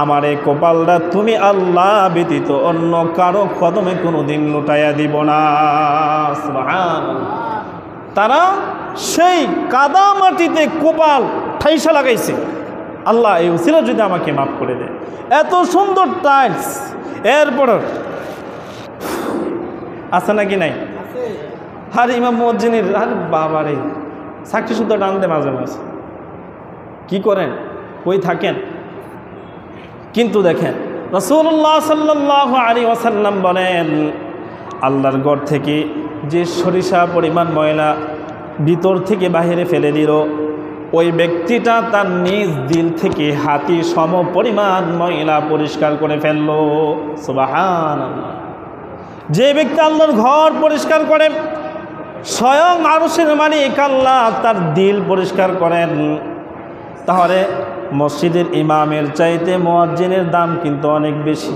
আমার এই কপালটা তুমি আল্লাহ ব্যতীত অন্য কারো কদমে কোনো দিন লুটাইয়া দিব না। সুবহানাল্লাহ। তারা সেই কাদা মাটিতে কপাল ঠাইসা লাগাইছে, আল্লাহ এই উসিলা যদি আমাকে মাফ করে দেয়। এত সুন্দর টাইলস, এরপর আছে নাকি নাই? আর ইমাম মুয়াজ্জিনের, আর বাবারে সাক্ষী শুদ্ধ টানতে মাঝে মাঝে কি করেন, কই থাকেন। কিন্তু দেখেন রাসূলুল্লাহ সাল্লাল্লাহু আলাইহি ওয়াসাল্লাম বলেন, আল্লাহর ঘর থেকে যে সরিষা পরিমাণ ময়লা ভিতর থেকে বাহিরে ফেলে দিল, ওই ব্যক্তিটা তার নিজ দিল থেকে হাতি সম পরিমাণ ময়লা পরিষ্কার করে ফেলল। সুবহানাল্লাহ। যে ব্যক্তি আল্লাহর ঘর পরিষ্কার করে, স্বয়ং আরশের মালিক আল্লাহ তার দিল পরিষ্কার করেন, তাহলে মসজিদের ইমামের চাইতে মুয়াজ্জিনের দাম কিন্তু অনেক বেশি।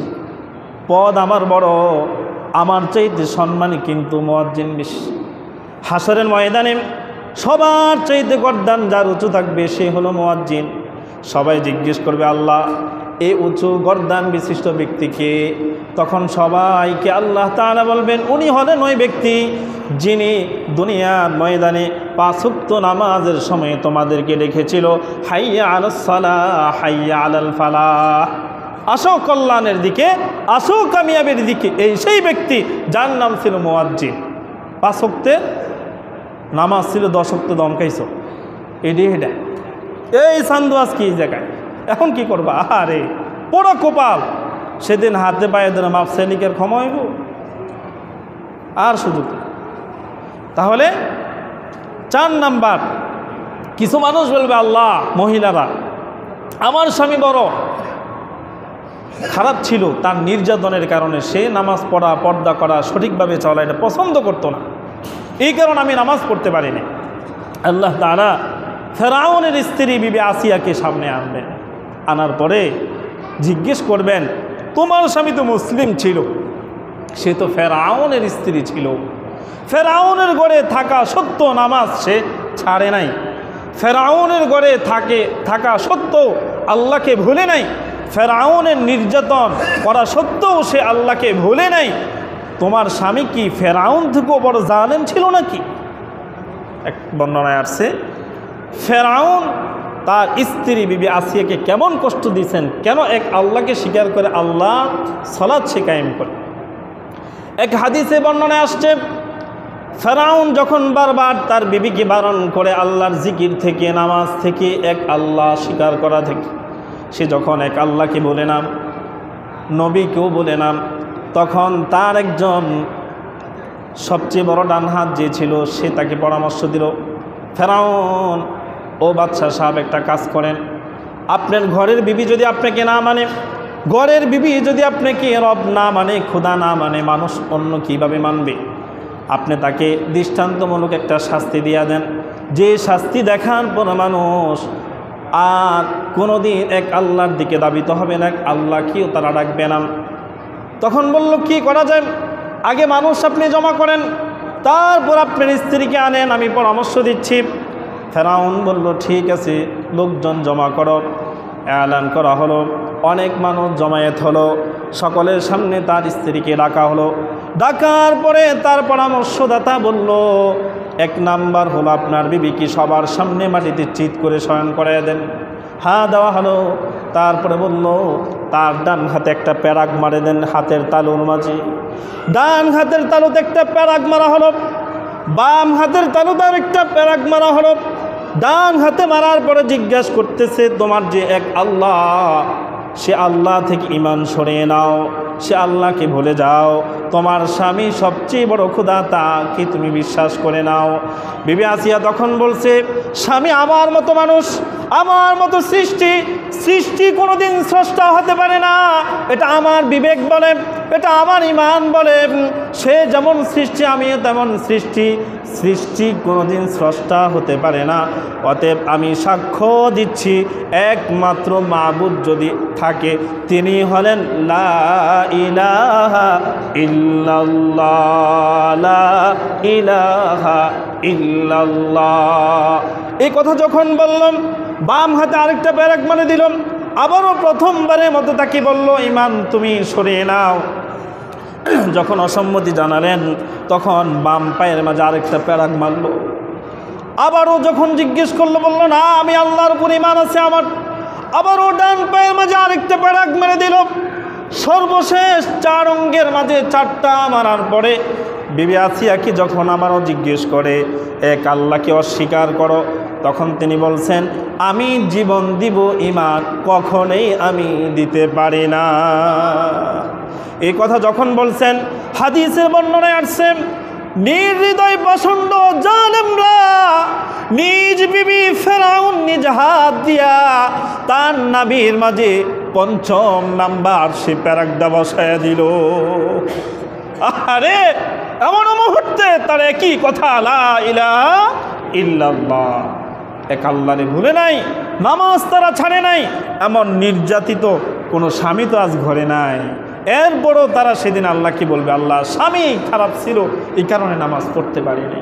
পদ আমার বড়, আমার চাইতে সম্মানী কিন্তু মুয়াজ্জিন বেশি। হাসরের ময়দানে সবার চাইতে গর্দান যার উঁচু থাকবে সে হলো মুয়াজ্জিন। সবাই জিজ্ঞেস করবে, আল্লাহ এই উঁচু গর্দান বিশিষ্ট ব্যক্তিকে? তখন সবাইকে আল্লাহ তাআলা বলবেন, উনি হলেন ওই ব্যক্তি যিনি দুনিয়ার ময়দানে 5 ওয়াক্ত নামাজের সময় তোমাদেরকে ডেকেছিল, হাইয়া আলাস সালাহ হাইয়া আলাল ফালাহ, আসো কল্যাণের দিকে, আসো কামিয়াবের দিকে। এই সেই ব্যক্তি যার নাম ছিল মুয়াজ্জিন। 5 ওয়াক্তের নামাজ ছিল, 10 ওয়াক্ত দমকাইছ, এডি হেডা এই সান্দুয়াজ কি জায়গায়, এখন কি করবা? আরে পুরো কপাল, সেদিন হাতে পায়ে ধরে মাপ সৈনিকের ক্ষমা হইব আর সুযোগ। তাহলে 4 নাম্বার, কিছু মানুষ বলবে, আল্লাহ মহিলারা, আমার স্বামী বড় খারাপ ছিল, তার নির্যাতনের কারণে সে নামাজ পড়া, পর্দা করা, সঠিকভাবে চলা এটা পছন্দ করতো না, এই কারণে আমি নামাজ পড়তে পারিনি। আল্লাহ তাআলা ফেরাউনের স্ত্রী বিবি আসিয়াকে সামনে আনবেন, আনার পরে জিজ্ঞেস করবেন, তোমার স্বামী তো মুসলিম ছিল, সে তো ফেরাউনের স্ত্রী ছিল, ফেরাউনের ঘরে থাকা সত্ত্বেও নামাজ সে ছাড়ে নাই, ফেরাউনের ঘরে থাকা সত্ত্বেও আল্লাহকে ভুলে নাই, ফেরাউনের নির্যাতন করা সত্ত্বেও সে আল্লাহকে ভুলে নাই, তোমার স্বামী কি ফেরাউন থেকেও বড় জালেম ছিল নাকি? এক বর্ণনায় আসছে, ফেরাউন তার স্ত্রী বিবি আসিয়াকে কেমন কষ্ট দিয়েছেন, কেন এক আল্লাহকে স্বীকার করে আল্লাহ সালাত সে কায়েম করে। এক হাদিসে বর্ণনায় আসছে, ফেরাউন যখন বারবার তার বিবিকে বারণ করে আল্লাহর জিকির থেকে, নামাজ থেকে, এক আল্লাহ স্বীকার করা থেকে, সে যখন এক আল্লাহকে বলে নাম, নবীকেও বলে নাম, তখন তার একজন সবচেয়ে বড় ডান হাত যে ছিল সে তাকে পরামর্শ দিল, ফেরাউন ও বাদশাহ সাহেব একটা কাজ করেন, আপনার ঘরের বিবি যদি আপনাকে না মানে, ঘরের বিবি যদি আপনাকে রব না মানে, খোদা না মানে, মানুষ অন্য কীভাবে মানবে? আপনি তাকে দৃষ্টান্তমূলক একটা শাস্তি দিয়া দেন, যে শাস্তি দেখার পর মানুষ আর কোনো দিন এক আল্লাহর দিকে দাবিত হবে না, আল্লাহকেও তারা ডাকবে না। তখন বলল, কি করা যায়? আগে মানুষ আপনি জমা করেন, তারপর আপনার স্ত্রীকে আনেন, আমি পরামর্শ দিচ্ছি। ফেরাউন বলল, ঠিক আছে, লোকজন জমা করো। এলান করা হলো, অনেক মানুষ জমায়েত হলো, সকলের সামনে তার স্ত্রীকে ডাকা হলো। ডাকার পরে তার পরামর্শদাতা বলল, 1 নাম্বার হলো আপনার বিবিকে সবার সামনে মাটিতে চিৎ করে শয়ন করাইয়া দেন। হ্যাঁ, দেওয়া হলো। তারপরে বলল, তার ডান হাতে একটা প্যারাক মারে দেন, হাতের তালুর মাঝে। ডান হাতের তালুতে একটা প্যারাক মারা হলো, বাম হাতের তালুতে একটা প্যারাক মারা হলো। ডান হাতে মারার পরে জিজ্ঞাসা করতেছে, তোমার যে এক আল্লাহ, সে আল্লাহ থেকে ঈমান সরিয়ে নাও, সে আল্লাহকে ভুলে যাও, তোমার স্বামী সবচেয়ে বড় খোদা, তাকে তুমি বিশ্বাস করে নাও। বিবি আসিয়া তখন বলছে, স্বামী আমার মতো মানুষ, আমার মতো সৃষ্টি কোনোদিন স্রষ্টা হতে পারে না। এটা আমার বিবেক বলে, এটা আমার ঈমান বলে। সে যেমন সৃষ্টি, আমিও তেমন সৃষ্টি কোনোদিন স্রষ্টা হতে পারে না। অতএব আমি সাক্ষ্য দিচ্ছি, একমাত্র মাবুদ যদি থাকে তিনি হলেন লা ইলাহা ইল্লাল্লাহ, লা ইলাহা ইল্লাল্লাহ। এই কথা যখন বললাম, বাম হাতে আরেকটা প্যারাক মানে দিলাম। আবারও প্রথমবারের মতো তাকে বলল, ঈমান তুমি সরিয়ে নাও। যখন অসম্মতি জানালেন, তখন বাম পায়ের মাঝে আরেকটা প্যারাক মারল। আবারও যখন জিজ্ঞেস করলো, বলল না আমি আল্লাহর উপর ঈমান আছে আমার। আবারও ডান পায়ের মাঝে আরেকটা প্যারাক মেরে দিল। সর্বশেষ 4 অঙ্গের মাঝে 4টা মারার পরে বিবি আসিয়াকে যখন আমারও জিজ্ঞেস করে, এক আল্লাহকে অস্বীকার করো, তখন তিনি বলছেন, আমি জীবন দিব ঈমান কখনোই আমি দিতে পারি না। এই কথা যখন বলছেন, হাদিসের বর্ণনায় আসছে, নির্হৃদয় প্রচণ্ড জালেমরা নিজ বিবি ফেরাউন নিজ হাত দিয়া তার নাভির মাঝে 5ম নাম্বার সে প্যারাকটা বসায় দিল। আরে এমন মুহূর্তে তার একই কথা, লা ইলাহা ইল্লাল্লাহ, এক আল্লাহরে ভুলে নাই, নামাজ তারা ছাড়ে নাই। এমন নির্যাতিত কোনো স্বামী তো আজ ঘরে নাই। এরপরও তারা সেদিন আল্লাহকে বলবে, আল্লাহ স্বামী খারাপ ছিল এই কারণে নামাজ পড়তে পারিনি।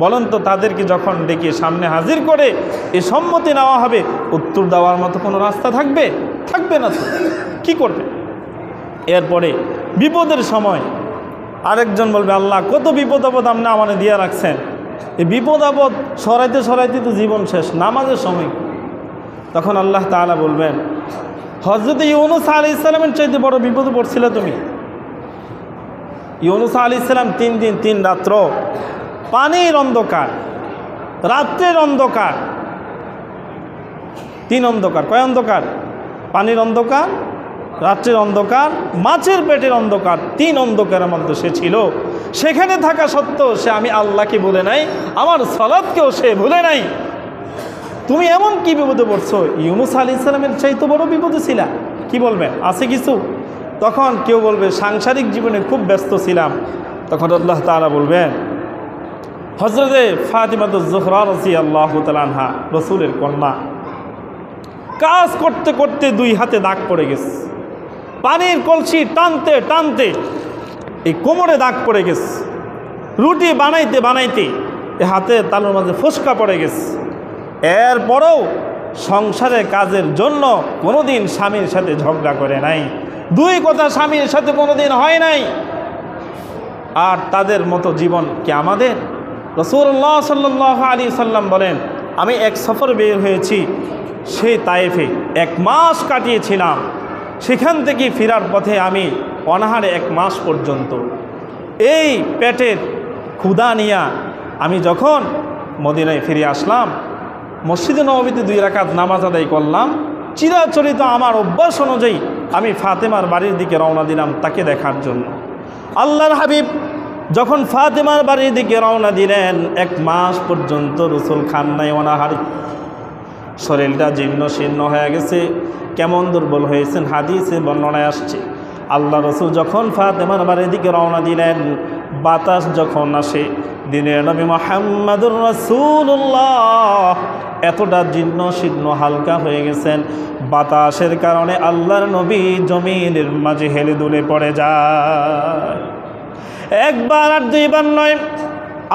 বলেন তো, তাদেরকে যখন ডেকে সামনে হাজির করে এ সম্মতি নেওয়া হবে, উত্তর দেওয়ার মতো কোনো রাস্তা থাকবে? থাকবে না। তো কী করবে? এরপরে বিপদের সময় আরেকজন বলবে, আল্লাহ কত বিপদ আপদ আপনি আমাকে দিয়ে রাখছেন, এই বিপদ আপদ সরাইতে সরাইতে তো জীবন শেষ, নামাজের সময়। তখন আল্লাহ তাআলা বলবেন, হযরত ইউনূস আলাইহিস সালামের চাইতে বড় বিপদে পড়ছিল তুমি। ইউনূস আলাইহিস সালাম 3 দিন 3 রাত্র পানির অন্ধকার, রাত্রের অন্ধকার, 3 অন্ধকার। কয় অন্ধকার? পানির অন্ধকার, রাত্রের অন্ধকার, মাছের পেটের অন্ধকার, 3 অন্ধকারের মধ্যে সে ছিল। সেখানে থাকা সত্ত্বেও সে আমি আল্লাহকে ভুলে নাই, আমার সালাতকেও সে ভুলে নাই। তুমি এমন কি বিপদে পড়ছো? ইউনূস আলাইহিস সালামের চাইতে বড় বিপদে ছিলা। কি বলবেন? আছে কিছু? তখন কেউ বলবে সাংসারিক জীবনে খুব ব্যস্ত ছিলাম। তখন আল্লাহ তাআলা বলবেন, হযরতে ফাতিমাতুজ জোহরা রাদিয়াল্লাহু তাআলা আনহা, রাসূলের কন্যা, কাজ করতে করতে 2 হাতে দাগ পড়ে গেছে। পানির কলসি টানতে টানতে এই কোমরে দাগ পড়ে গেছে। রুটি বানাইতে বানাইতে এই হাতে তালুর মাঝে ফোসকা পড়ে গেছে। এরপরেও সংসারের কাজের জন্য কোনোদিন স্বামীর সাথে ঝগড়া করে নাই, 2 কথা স্বামীর সাথে কোনোদিন হয় নাই। আর তাদের মতো জীবন কি আমাদের? রাসূলুল্লাহ সাল্লাল্লাহু আলাইহি সাল্লাম বলেন, আমি এক সফর বের হয়েছি, সেই তায়েফে 1 মাস কাটিয়েছিলাম। সেখান থেকে ফেরার পথে আমি অনাহারে 1 মাস পর্যন্ত এই পেটের ক্ষুধা নিয়া আমি যখন মদিনায় ফিরে আসলাম, মসজিদে নববীতে 2 রাকাত নামাজ আদায় করলাম। চিরাচরিত আমার অভ্যাস অনুযায়ী আমি ফাতেমার বাড়ির দিকে রওনা দিলাম তাকে দেখার জন্য। আল্লাহর হাবিব যখন ফাতেমার বাড়ির দিকে রওনা দিলেন, 1 মাস পর্যন্ত রাসূল খান নাই, অনাহারী, শরীরটা জীর্ণ শীর্ণ হয়ে গেছে, কেমন দুর্বল হয়েছেন হাদিসে বর্ণনায় আসছে। আল্লাহ রাসূল যখন ফাতেমার বাড়ির দিকে রওনা দিলেন, বাতাস যখন আসে, দিনের নবী মুহাম্মদুর রাসূলুল্লাহ এতটা জীর্ণ শীর্ণ হালকা হয়ে গেছেন, বাতাসের কারণে আল্লাহর নবী জমিনের মাঝে হেলে দুলে পড়ে যায়। 1 বার আর 2 বার নয়,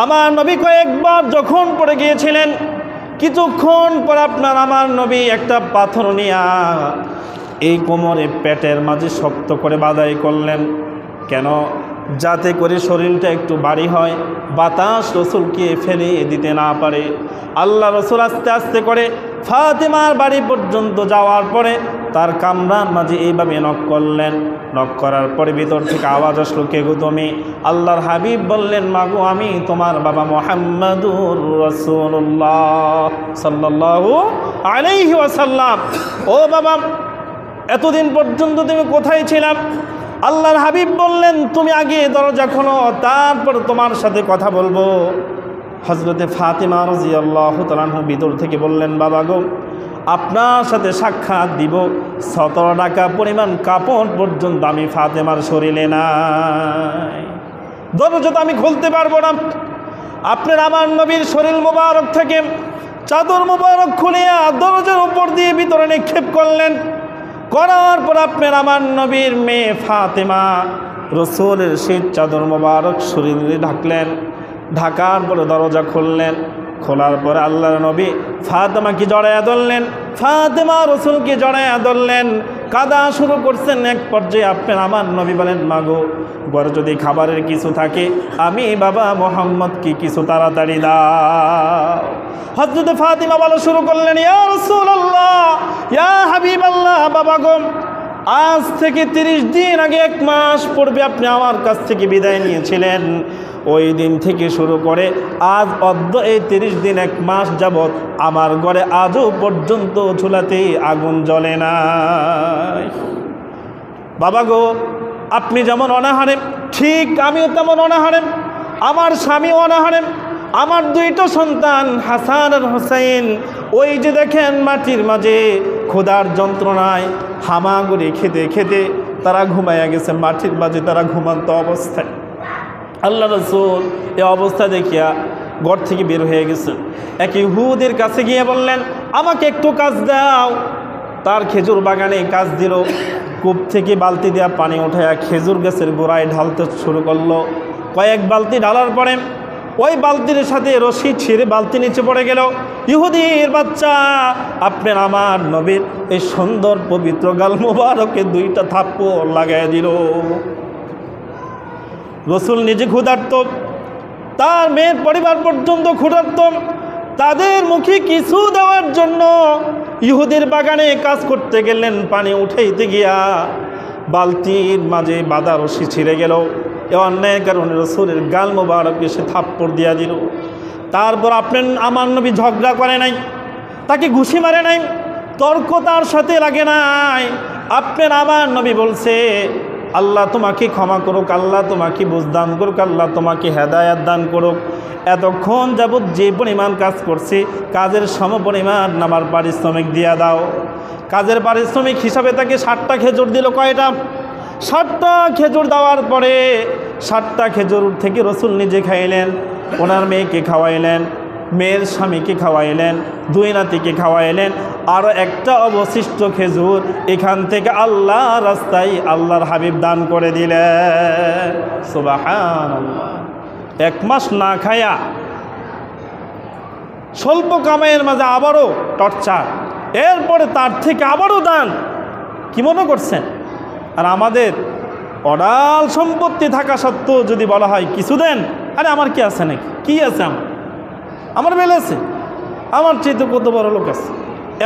আমার নবী কয়েকবার যখন পড়ে গিয়েছিলেন, কিছুক্ষণ পর আপনার আমার নবী একটা পাথর নিয়ে এই কোমরে পেটের মাঝে শক্ত করে বাঁধাই করলেন। কেন? যাতে করে শরীরটা একটু ভারী হয়, বাতাস রসুলকে ফেলে দিতে না পারে। আল্লাহ রসুল আস্তে আস্তে করে ফাতেমার বাড়ি পর্যন্ত যাওয়ার পরে তার কামরার মাঝে এইভাবে নক করলেন। নক করার পরে ভিতর থেকে আওয়াজ আসলো, কে গো তুমি? আল্লাহর হাবিব বললেন, মাগো আমি তোমার বাবা মুহাম্মাদুর রাসূলুল্লাহ সাল্লাল্লাহু আলাইহি ওয়াসাল্লাম। ও বাবা, এতদিন পর্যন্ত তুমি কোথায় ছিলাম? আল্লাহর হাবিব বললেন, তুমি আগে দরজা খোলো, তারপর তোমার সাথে কথা বলবো। হযরতে ফাতিমা রাদিয়াল্লাহু তাআলা ভিতর থেকে বললেন, বাবা গো, আপনার সাথে সাক্ষাৎ দিব, 17 টাকা পরিমাণ কাপড় পর্যন্ত আমি ফাতেমার শরীরে নাই। দরজা তো আমি খুলতে পারবো না। আপনার আমার নবীর শরীর মোবারক থেকে চাদর মোবারক খুলিয়া দরজার উপর দিয়ে ভিতরে নিক্ষেপ করলেন। করার পর আপনার আমার নবীর মেয়ে ফাতেমা রসুলের সেই চাদর মোবারক শরীরে ঢাকলেন। ঢাকার পরে দরজা খুললেন। খোলার পরে আল্লাহর নবী ফাতেমাকে জড়াইয়া ধরলেন, ফাতেমা রসুলকে জড়াইয়া ধরলেন, কাঁদা শুরু করছেন। এক পর্যায়ে আপনার আমার নবী বলেন, মাগো ঘরে যদি খাবারের কিছু থাকে আমি বাবা মোহাম্মদকে কিছু তাড়াতাড়ি দাও। হযরত ফাতিমা বলা শুরু করলেন, ইয়া রাসূলুল্লাহ, ইয়া হাবিবাল্লাহ, বাবা গো আজ থেকে 30 দিন আগে 1 মাস পূর্বে আপনি আমার কাছ থেকে বিদায় নিয়েছিলেন। ওই দিন থেকে শুরু করে আজ অদ্য এই 30 দিন 1 মাস যাবৎ আমার ঘরে আজও পর্যন্ত চুলাতে আগুন জ্বলে নাই। বাবা গো আপনি যেমন অনাহারে ঠিক আমিও তেমন অনাহারে, আমার স্বামী অনাহারে, আমার 2টো সন্তান হাসান আর হোসেন ওই যে দেখেন মাটির মাঝে ক্ষুধার যন্ত্রণায় হামাগুড়ি খেতে খেতে তারা ঘুমাইয়া গেছে, মাটির মাঝে তারা ঘুমান্ত অবস্থায়। আল্লাহ রাসূল এই অবস্থা দেখিয়া ঘর থেকে বের হয়ে গেছেন। এক ইহুদের কাছে গিয়ে বললেন, আমাকে একটু কাজ দাও। তার খেজুর বাগানে কাজ দিল। কূপ থেকে বালতি দেওয়া পানি উঠাইয়া খেজুর গাছের গোড়ায় ঢালতে শুরু করলো। কয়েক বালতি ঢালার পরে ওই বালতির সাথে রশি ছিঁড়ে বালতি নিচে পড়ে গেল। ইহুদির বাচ্চা আপনার আমার নবীর এই সুন্দর পবিত্র গাল মোবারকে 2টা থাপ্পড় লাগাই দিল। রসুল নিজে ক্ষুধার্ত, তার মেয়ের পরিবার পর্যন্ত ক্ষুধার্ত। তাদের মুখে কিছু দেওয়ার জন্য ইহুদির বাগানে কাজ করতে গেলেন। পানি উঠাইতে গিয়া বালতির মাঝে বাঁধা রশি ছিঁড়ে গেল। এ অন্যায়ের কারণে রসুলের গাল মোবারকে সে থাপ্পড় দিয়া দিল। তারপর আপনার আমার নবী ঝগড়া করে নাই, তাকে ঘুষি মারে নাই, তর্ক তার সাথে লাগে নাই। আপনার আমার নবী বলছে, আল্লাহ তোমাকে ক্ষমা করুক, আল্লাহ তোমাকে বুঝদান করুক, আল্লাহ তোমাকে হেদায়াত দান করুক। এতক্ষণ যাবৎ যে পরিমাণ কাজ করছি কাজের সমপরিমাণ আমার পারিশ্রমিক দিয়া দাও। কাজের পারিশ্রমিক হিসাবে তাকে 60টা খেজুর দিল। কয়টা? 60টা খেজুর দেওয়ার পরে 60টা খেজুর থেকে রসুল নিজে খাইলেন, ওনার মেয়েকে খাওয়াইলেন, মেয়ের স্বামীকে খাওয়াইলেন, 2 নাতিকে খাওয়াইলেন। আরও একটা অবশিষ্ট খেজুর এখান থেকে আল্লাহ রাস্তায় আল্লাহর হাবিব দান করে দিলেন। সুবহানাল্লাহ। 1 মাস না খায়া স্বল্প কামাইয়ের মাঝে আবারও টর্চার, এরপরে তার থেকে আবারও দান। কি মনে করছেন? আর আমাদের অডাল সম্পত্তি থাকা সত্ত্বেও যদি বলা হয় কিছু দেন, আরে আমার কি আছে নাকি? কি আছে? আমার বেলে আছে, আমার চেয়ে কত বড় লোক আছে,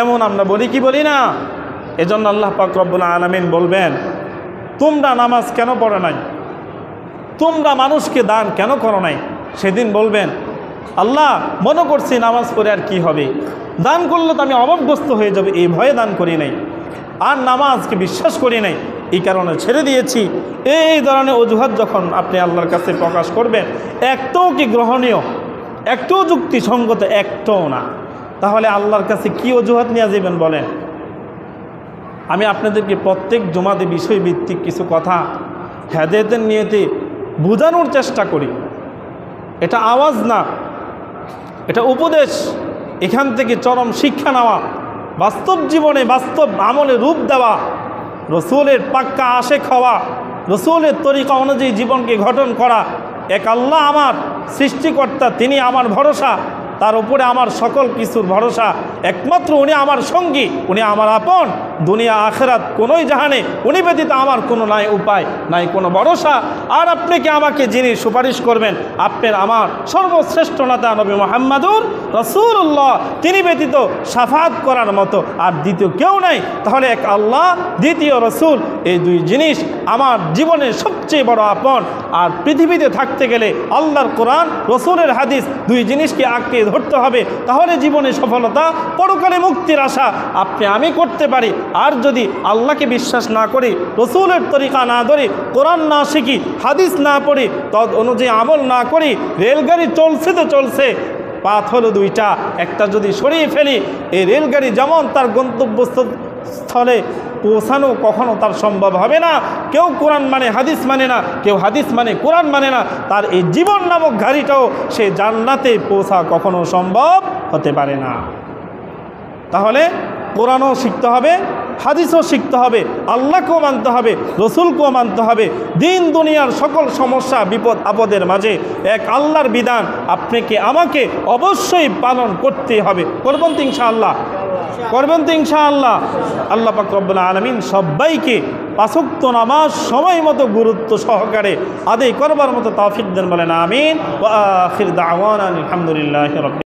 এমন আমরা বলি কি বলি না? এজন্য আল্লাহ পাক রব্বুল আলামিন বলবেন, তোমরা নামাজ কেন পড়ো নাই, তোমরা মানুষকে দান কেন করো নাই? সেদিন বলবেন, আল্লাহ মনে করছি নামাজ পড়ে আর কি হবে, দান করলে তো আমি অভাবগ্রস্ত হয়ে যাবে, এই ভয়ে দান করি নাই, আর নামাজকে বিশ্বাস করি নাই, এই কারণে ছেড়ে দিয়েছি। এই ধরনের অজুহাত যখন আপনি আল্লাহর কাছে প্রকাশ করবেন, একটাও কি গ্রহণীয়, একটাও যুক্তিসঙ্গত, একটাও না, তাহলে আল্লাহর কাছে কি অজুহাত নিয়ে যাবেন বলেন? আমি আপনাদেরকে প্রত্যেক জুমাতে বিষয়ভিত্তিক কিছু কথা হেদায়েতের নিয়তে বোঝানোর চেষ্টা করি। এটা আওয়াজ না, এটা উপদেশ। এখান থেকে চরম শিক্ষা নেওয়া, বাস্তব জীবনে বাস্তব আমলে রূপ দেওয়া, রসুলের পাক্কা আশেক হওয়া, রসুলের তরিকা অনুযায়ী জীবনকে গঠন করা। এক আল্লাহ আমার সৃষ্টিকর্তা, তিনি আমার ভরসা, তার উপরে আমার সকল কিছুর ভরসা, একমাত্র উনি আমার সঙ্গী, উনি আমার আপন, দুনিয়া আখেরাত কোনোই জাহানে উনি ব্যতীত আমার কোনো নাই উপায়, নাই কোনো ভরসা। আর আপনি কি আমাকে যিনি সুপারিশ করবেন, আপনার আমার সর্বশ্রেষ্ঠ নেতা নবী মুহাম্মদুর রাসূলুল্লাহ, তিনি ব্যতীত শাফাত করার মতো আর দ্বিতীয় কেউ নাই। তাহলে এক আল্লাহ, দ্বিতীয় রসুল, এই 2 জিনিস আমার জীবনের সবচেয়ে বড় আপন। আর পৃথিবীতে থাকতে গেলে আল্লাহর কোরআন, রসুলের হাদিস, 2 জিনিসকে আঁকড়ে ধরতে হবে। তাহলে জীবনে সফলতা, পরকালে মুক্তির আশা আপনি আমি করতে পারি। আর যদি আল্লাহকে বিশ্বাস না করি, রসুলের তরিকা না ধরি, কোরআন না শিখি, হাদিস না পড়ি, তদ অনুযায়ী আমল না করি, রেলগাড়ি চলছে তো চলছে, পাত হলো দুইটা, একটা যদি সরিয়ে ফেলি এই রেলগাড়ি যেমন তার গন্তব্যস্থলে পৌঁছানো কখনো তার সম্ভব হবে না। কেউ কোরআন মানে হাদিস মানে না, কেউ হাদিস মানে কোরআন মানে না, তার এই জীবন নামক গাড়িটাও সে জান্নাতে পৌঁছা কখনো সম্ভব হতে পারে না। তাহলে কোরআনও শিখতে হবে, হাদিসও শিখতে হবে, আল্লাহকেও মানতে হবে, রসুলকেও মানতে হবে। দিন দুনিয়ার সকল সমস্যা বিপদ আপদের মাঝে এক আল্লাহর বিধান আপনাকে আমাকে অবশ্যই পালন করতে হবে। করবেন তো ইনশাআল্লাহ? করবেন তো ইনশাআল্লাহ? আল্লাহ পাক রব্বুল আলামিন সবাইকে পাঁচ ওয়াক্ত নামাজ সময় মতো গুরুত্ব সহকারে আদায় করবার মতো তৌফিক দেন, বলেন আমিন। ওয়া আখির দাওয়ানা আলহামদুলিল্লাহি রাব্বিল